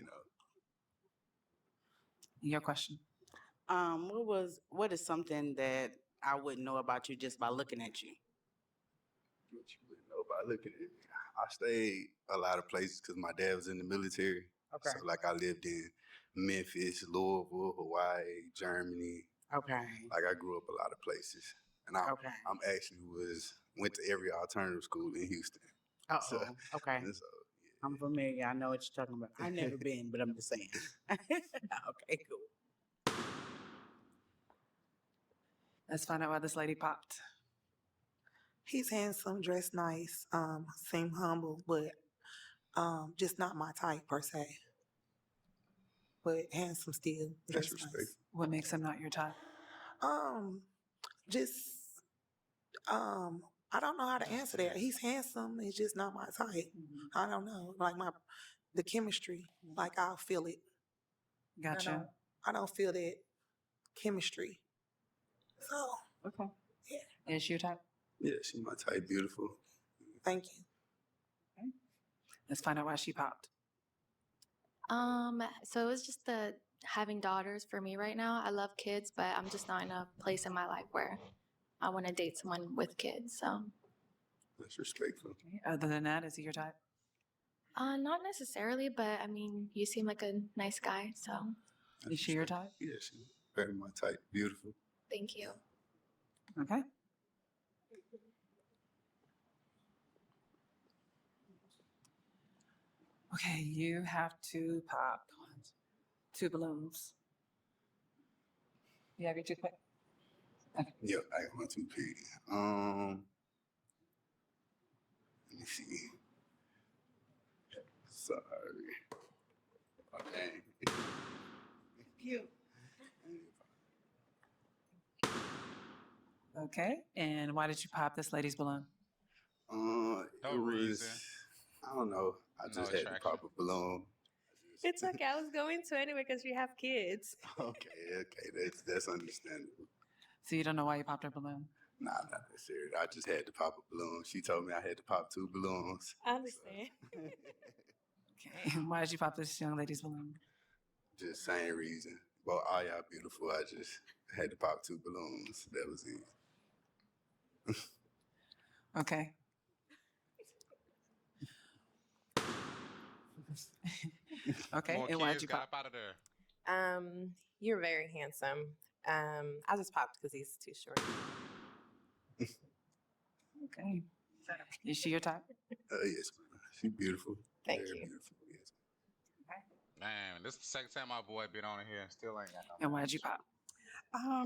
Your question. What is something that I wouldn't know about you just by looking at you? What you wouldn't know by looking at it. I stayed a lot of places because my dad was in the military. Okay. So, like, I lived in Memphis, Louisville, Hawaii, Germany. Okay. Like, I grew up a lot of places. And I'm actually went to every alternative school in Houston. Uh-oh. So, Okay. and so, I'm familiar. I know what you're talking about. I've never been, but I'm just saying. Okay, cool. Let's find out why this lady popped. He's handsome, dressed nice, seem humble, but just not my type per se. But handsome still. That's dressed respectful. nice. What makes him not your type? I don't know how to answer that. He's handsome. It's just not my type. I don't know. Like the chemistry, like I'll feel it. Gotcha. I don't feel that chemistry. So. Okay. Yeah. Is she your type? Yeah, she's my type. Beautiful. Thank you. Okay. Let's find out why she popped. So it was just the having daughters for me right now. I love kids, but I'm just not in a place in my life where I want to date someone with kids. So That's respectful. Okay. Other than that, is he your type? not necessarily, but I mean, you seem like a nice guy, so Is she your type? Yeah, she's very my type. Beautiful. thank you. Okay. Okay, you have to pop 2 balloons. You have your toothpick? Okay. Yep, I got my toothpick. Let me see. Sorry. Okay. Cute. Okay, and why did you pop this lady's balloon? It was, I don't know. I just had to pop a balloon. It's okay. I was going to anyway because you have kids. Okay, that's understandable. So you don't know why you popped her balloon? Nah, not necessarily. I just had to pop a balloon. She told me I had to pop 2 balloons. I understand. Okay. Why did you pop this young lady's balloon? Just same reason. Well, all y'all beautiful. I just had to pop 2 balloons. That was it. Okay. Okay. More And why did kids you got pop? up out of there. You're very handsome. I just popped because he's too short. Okay. Is she your type? Yes, she's beautiful. Thank Very you. beautiful. Yes. Man, this is the second time my boy been on here and still ain't got no. And why did you pop?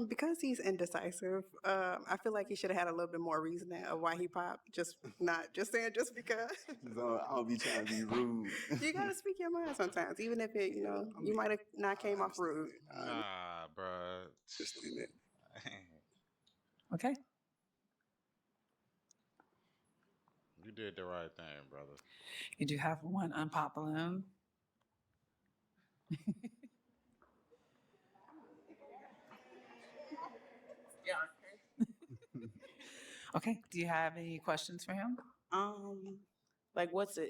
Because he's indecisive, I feel like he should have had a little bit more reasoning of why he popped. Just not just saying just because. I'll be trying to be rude. You gotta speak your mind sometimes, even if it, you might have not came off rude. Nah, bruh. Just a minute. Okay. You did the right thing, brother. You do have one unpop balloon. Okay. Do you have any questions for him? Like what do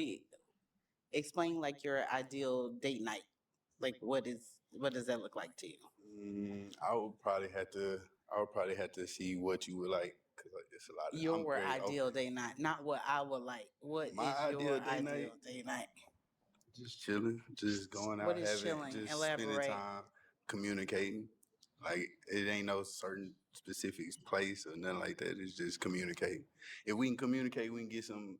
you explain like your ideal date night? Like what does that look like to you? I would probably have to see what you would like, because like, it's a lot of. Your I'm very ideal open. date night, not what I would like. What My is your ideal date ideal night? date night? Just chilling, just going out, What is having, chilling? just Elaborate. spending time, communicating. Like it ain't no certain specific place or nothing like that. It's just communicating. If we can communicate, we can get some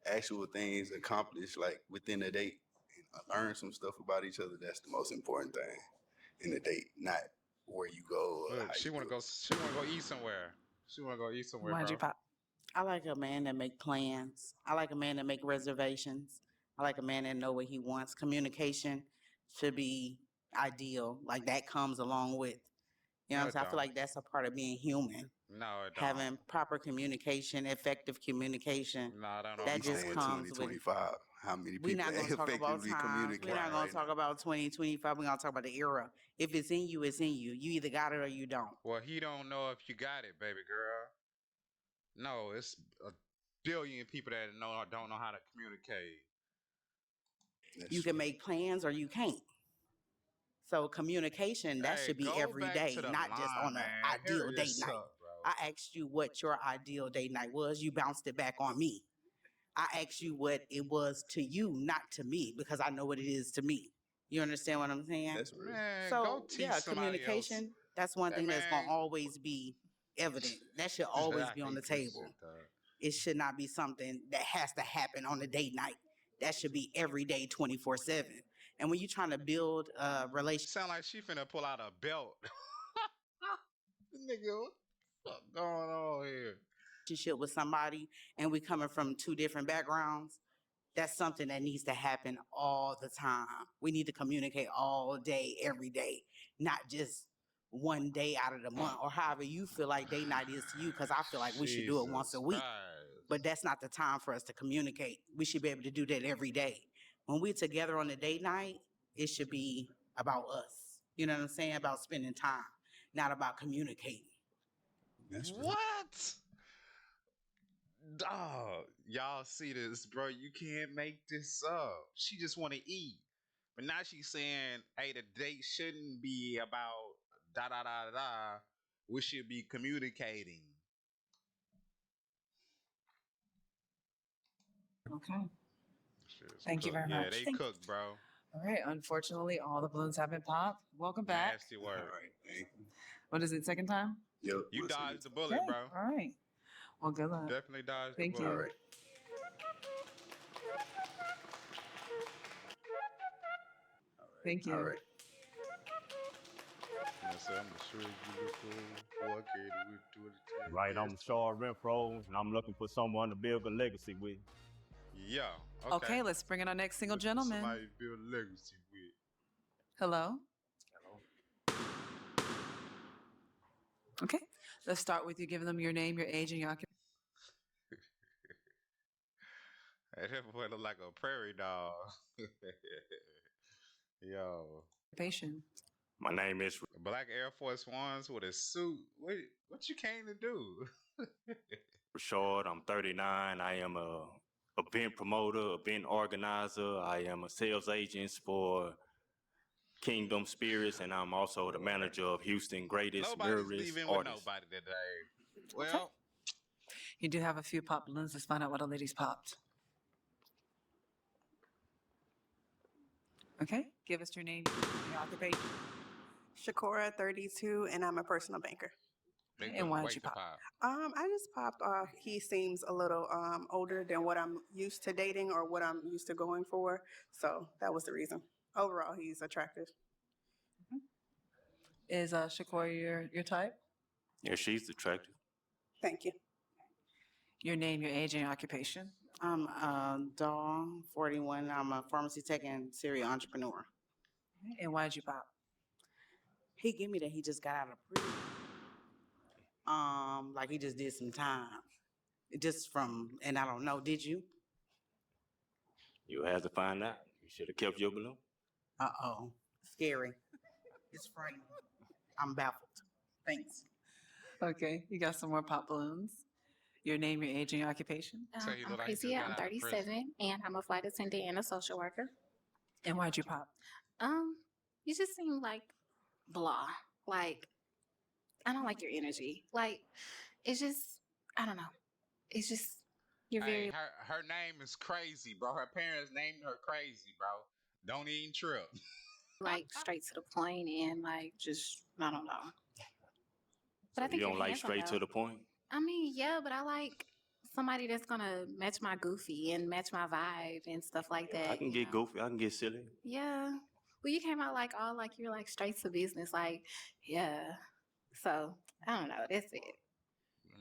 actual things accomplished, like within a date, and learn some stuff about each other. That's the most important thing in a date, not where you go. Or Look, how she you wanna do go. it. She wanna go eat somewhere. She wanna go eat somewhere, Why'd bro. you pop? I like a man that make plans. I like a man that make reservations. I like a man that know what he wants. Communication should be ideal. Like that comes along with, you know what No, I'm it saying? I feel don't. like that's a part of being human. No, it don't. Having proper communication, effective communication. No, I don't know. That We just saying comes with 2025. How many we're people not going to talk about effectively times. We're communicate not going right to talk now? about 2025. We're going to talk about the era. If it's in you, it's in you. You either got it or you don't. Well, he don't know if you got it, baby girl. No, it's a billion people that don't know how to communicate. You can make plans or you can't. So communication, that Hey, should be go every back day, to the not just line, on an man. ideal Hurry date this night. up, bro. I asked you what your ideal date night was. You bounced it back on me. I asked you what it was to you, not to me, because I know what it is to me. You understand what I'm saying? That's real. Man, So go teach yeah, somebody else. communication, that's one Hey, thing that's man. gonna always be evident. That should always I be on the hate this table. shit, dog. It should not be something that has to happen on a date night. That should be every day, 24/7. And when you're trying to build a relationship, Sound like she finna pull out a belt. Nigga, what the fuck going on here? with somebody and we coming from two different backgrounds, that's something that needs to happen all the time. We need to communicate all day, every day, not just one day out of the month or however you feel like date night is to you, because I feel like we should do it once a week. But that's not the time for us to communicate. We should be able to do that every day. When we're together on a date night, it should be about us. You know what I'm saying? About spending time, not about communicating. What? Dog, y'all see this, bro? You can't make this up. She just want to eat, but now she's saying, "Hey, the date shouldn't be about da da da da. We should be communicating." Okay. Thank you very Yeah, much. they cook, bro. All right. Unfortunately, all the balloons have been popped. Welcome back. Nasty work. All right, thank you. What is it? Second time? Yep. You dodged the bullet, Okay. bro. All right. Well, good luck. Definitely dodged Thank the bullet. you. All right. Thank you. All right. Right, I'm Rashard Renfro, and I'm looking for someone to build a legacy with. Yeah. Okay, let's bring in our next single gentleman. Somebody build a legacy with. Hello. Okay. Let's start with you giving them your name, your age, and your occupation. Hey, that boy look like a prairie dog. Yo. My name is Black Air Force Ones with a suit. What you came to do? Rashard. I'm 39. I am a event promoter, event organizer. I am a sales agent for Kingdom Spirits, and I'm also the manager of Houston Greatest Nobody's Mirrorless leaving with Artists. nobody today. Well, You do have a few pop balloons. Let's find out what a lady's popped. Okay, give us your name, your occupation. Shacora, 32, and I'm a personal banker. And why did you pop? I just popped off. He seems a little older than what I'm used to dating or what I'm used to going for. So that was the reason. Overall, he's attractive. Is Shacora your type? Yeah, she's attractive. Thank you. Your name, your age, and your occupation. I'm Dawn, 41. I'm a pharmacy tech and serial entrepreneur. And why did you pop? He gave me that he just got out of prison. Like he just did some time. Just from, and I don't know, did you? You had to find out. You should have kept your balloon. Uh-oh. Scary. It's frightening. I'm baffled. Thanks. Okay, you got some more pop balloons. Your name, your age, and your occupation. I'm Krizia. I'm 37, and I'm a flight attendant and a social worker. And why'd you pop? You just seem like blah. Like, I don't like your energy. Like, it's just, I don't know. It's just, you're very. Her name is crazy, bro. Her parents named her crazy, bro. Don't even trip. Like, straight to the point and, like, just, I don't know. But I think you don't you're like handsome, straight though. to the point? I mean, yeah, but I like somebody that's gonna match my goofy and match my vibe and stuff like that. I can get goofy. I can get silly. Yeah. Well, you came out like all like you're like straight to business, like, yeah. So I don't know. That's it.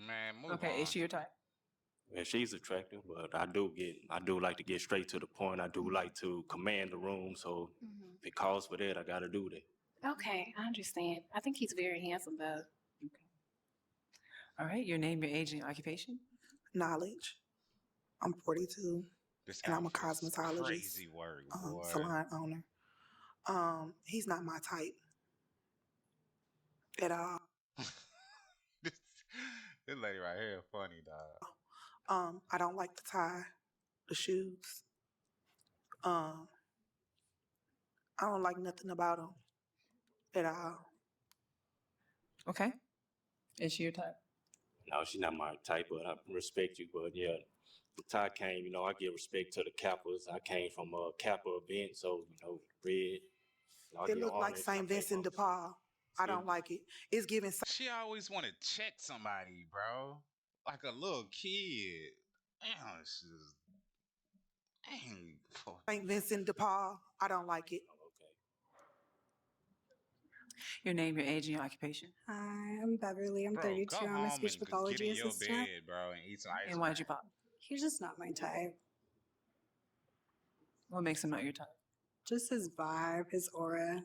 Man, move Okay, on. is she your type? Yeah, she's attractive, but I do like to get straight to the point. I do like to command the room, so if it calls for that, I gotta do that. Okay, I understand. I think he's very handsome though. All right, your name, your age, and your occupation. Knowledge. I'm 42, and I'm a cosmetologist. Crazy work, boy. Salon owner. He's not my type at all. This lady right here funny, dog. I don't like the tie, the shoes. I don't like nothing about him at all. Okay. Is she your type? No, she's not my type, but I respect you. But yeah, the tie came, I give respect to the Kappas. I came from a Kappa event, so, red. It looked like St. Vincent de Paul. I don't like it. It's giving. She always want to check somebody, bro. Like a little kid. Damn, this is. Dang. St. Vincent de Paul. I don't like it. Your name, your age, and your occupation. Hi, I'm Beverly. I'm 32. I'm a speech pathology assistant. Bed, bro, and eat some ice And why'd you pop? He's just not my type. What makes him not your type? Just his vibe, his aura.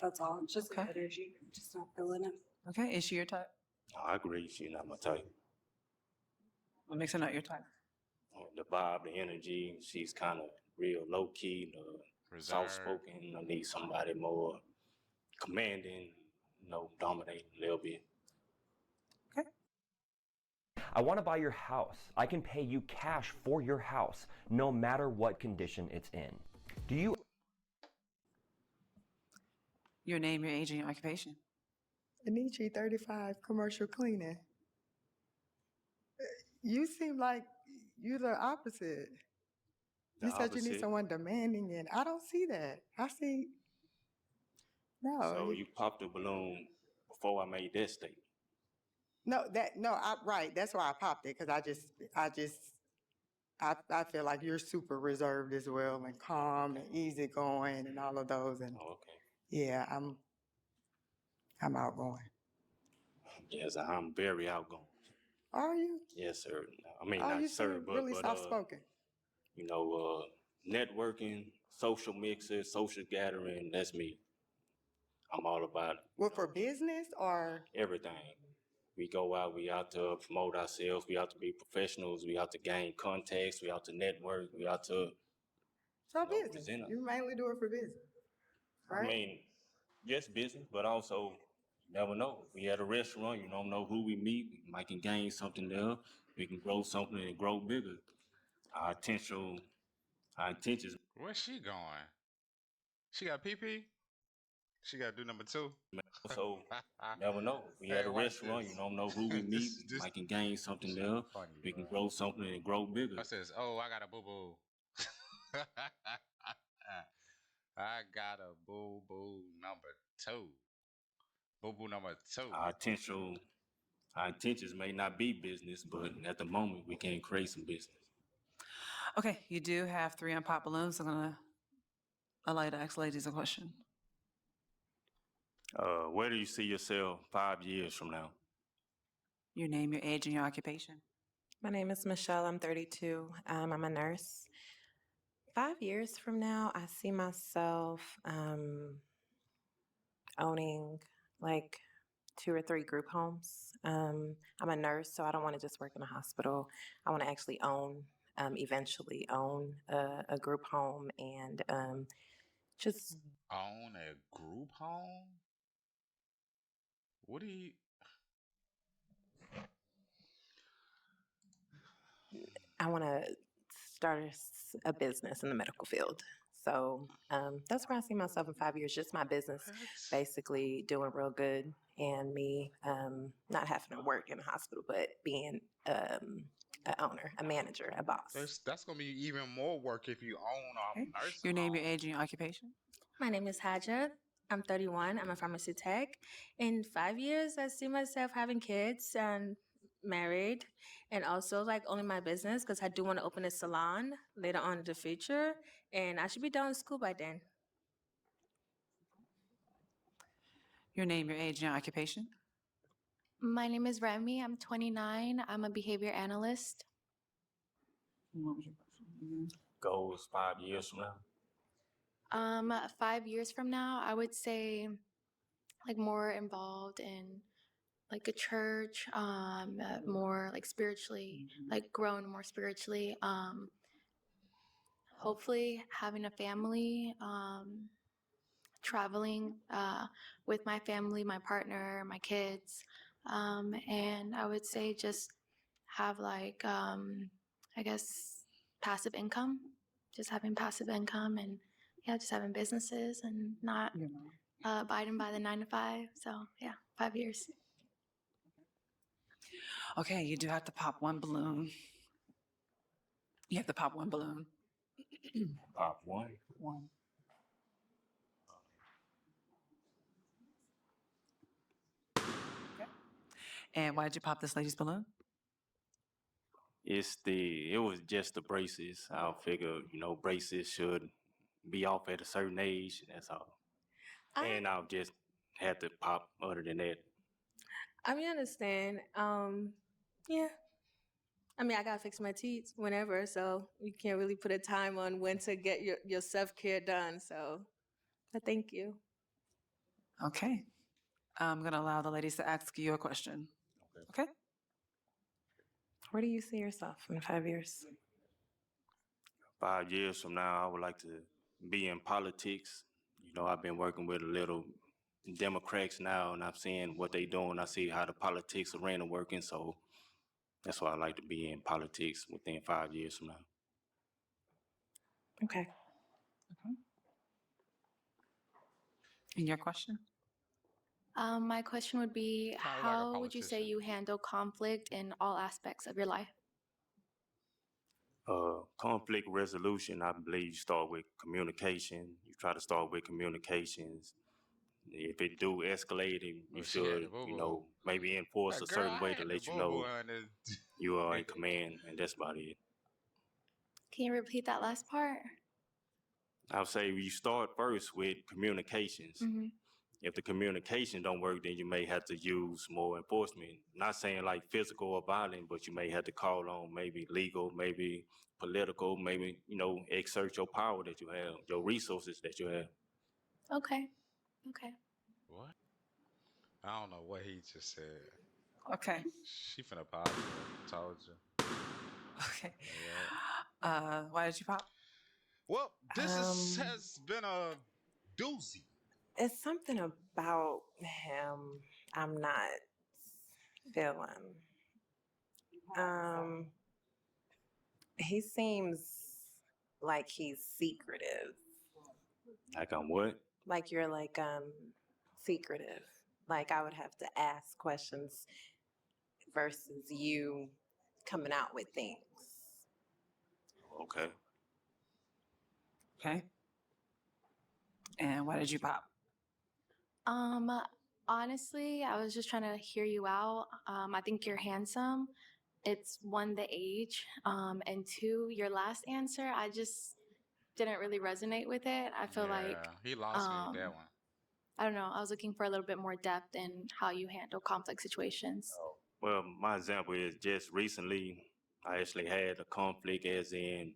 That's all. Just the energy. Just not feeling it. Okay, is she your type? I agree. She's not my type. What makes her not your type? The vibe, the energy. She's kind of real low key, soft spoken. I need somebody more commanding, dominating a little bit. I want to buy your house. I can pay you cash for your house, no matter what condition it's in. Do you? Your name, your age, and your occupation. Neechie, 35, commercial cleaning. You seem like you're the opposite. You said you need someone demanding, and I don't see that. I see. No. So you popped the balloon before I made that statement. Right. That's why I popped it, because I feel like you're super reserved as well, and calm and easygoing and all of those. And yeah, I'm outgoing. Yes, I'm very outgoing. Are you? Yes, sir. I mean, Oh, not you sir, seem but really soft spoken. Networking, social mixes, social gathering, that's me. I'm all about it. Well, for business or? Everything. We go out, we out to promote ourselves, we out to be professionals, we out to gain contacts, we out to network, we out to business. You mainly do it for business, right? I mean, yes, business, but also you never know. We at a restaurant, you don't know who we meet. We might can gain something there. We can grow something and grow bigger. Our intentions. Where's she going? She got PP? She got to do number 2? So never know. We Hey, at a watch restaurant, this. you don't know who we meet. This Might can gain something shit there. funny, We can bro. grow something and grow bigger. I says, oh, I got a boo-boo. I got a boo-boo number 2. Boo-boo number 2. Our intentions may not be business, but at the moment we can create some business. Okay, you do have 3 unpopped balloons. I'm gonna allow you to ask ladies a question. Where do you see yourself 5 years from now? Your name, your age, and your occupation. My name is Michelle. I'm 32. I'm a nurse. 5 years from now, I see myself owning like 2 or 3 group homes. I'm a nurse, so I don't want to just work in a hospital. I want to actually eventually own a group home and just Own a group home? What do you... I want to start a business in the medical field. So that's where I see myself in 5 years, just my business basically doing real good and me not having to work in a hospital, but being an owner, a manager, a boss. That's going to be even more work if you own a nursing Your name, home. your age, and your occupation. My name is Haja. I'm 31. I'm a pharmacy tech. In 5 years, I see myself having kids and married, and also like owning my business because I do want to open a salon later on in the future, and I should be done with school by then. Your name, your age, and your occupation. My name is Remi. I'm 29. I'm a behavior analyst. What was your question? Goals 5 years from now? 5 years from now, I would say like more involved in like a church, more like spiritually, like growing more spiritually. Hopefully having a family, traveling with my family, my partner, my kids. And I would say just have like, I guess, passive income, just having passive income and yeah, just having businesses and not abiding by the 9 to 5. So yeah, 5 years. Okay, you do have to pop 1 balloon. You have to pop 1 balloon. Pop 1. 1. Okay. And why did you pop this lady's balloon? It was just the braces. I figure, braces should be off at a certain age. That's all. And I'll just have to pop other than that. I mean, I understand. Yeah. I mean, I gotta fix my teeth whenever, so you can't really put a time on when to get your self-care done. So, but thank you. Okay. I'm going to allow the ladies to ask you a question. Okay? Where do you see yourself in 5 years? 5 years from now, I would like to be in politics. I've been working with a little Democrats now, and I'm seeing what they doing. I see how the politics arena working, so that's why I like to be in politics within 5 years from now. Okay. And your question? My question would be, how would you say you handle conflict in all aspects of your life? Conflict resolution, I believe you start with communication. You try to start with communications. If it do escalate, you should, maybe enforce a certain way to let you know you are in command, and that's about it. Can you repeat that last part? I would say you start first with communications. Mm-hmm. If the communication don't work, then you may have to use more enforcement. Not saying like physical or violent, but you may have to call on maybe legal, maybe political, maybe, exert your power that you have, your resources that you have. Okay. What? I don't know what he just said. Okay. She finna pop. Told you. Okay. Why did you pop? Well, this has been a doozy. It's something about him I'm not feeling. He seems like he's secretive. Like I'm what? Like you're like secretive. Like I would have to ask questions versus you coming out with things. Okay. Okay. And why did you pop? Honestly, I was just trying to hear you out. I think you're handsome. It's one, the age, and two, your last answer, I just didn't really resonate with it. I feel like he lost me with that one. I don't know. I was looking for a little bit more depth in how you handle complex situations. Well, my example is just recently, I actually had a conflict as in,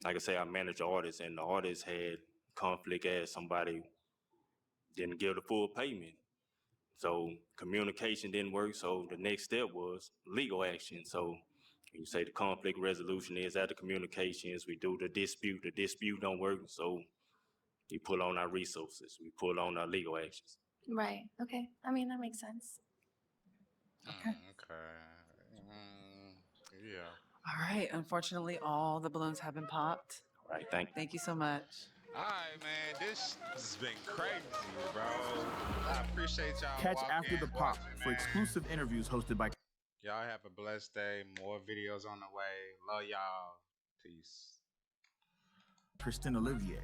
like I say, I manage artists, and the artist had conflict as somebody didn't give the full payment. So communication didn't work. So the next step was legal action. So you say the conflict resolution is after communications. We do the dispute don't work. So we pull on our resources. We pull on our legal actions. Right. Okay. I mean, that makes sense. Okay. Yeah. All right. Unfortunately, all the balloons have been popped. All right. Thank you. Thank you so much. All right, man. This has been crazy, bro. I appreciate y'all. Catch walking After the and Pop watching, for man. exclusive interviews hosted by Y'all have a blessed day. More videos on the way. Love y'all. Peace. Kristen Olivier.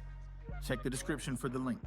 Check the description for the link.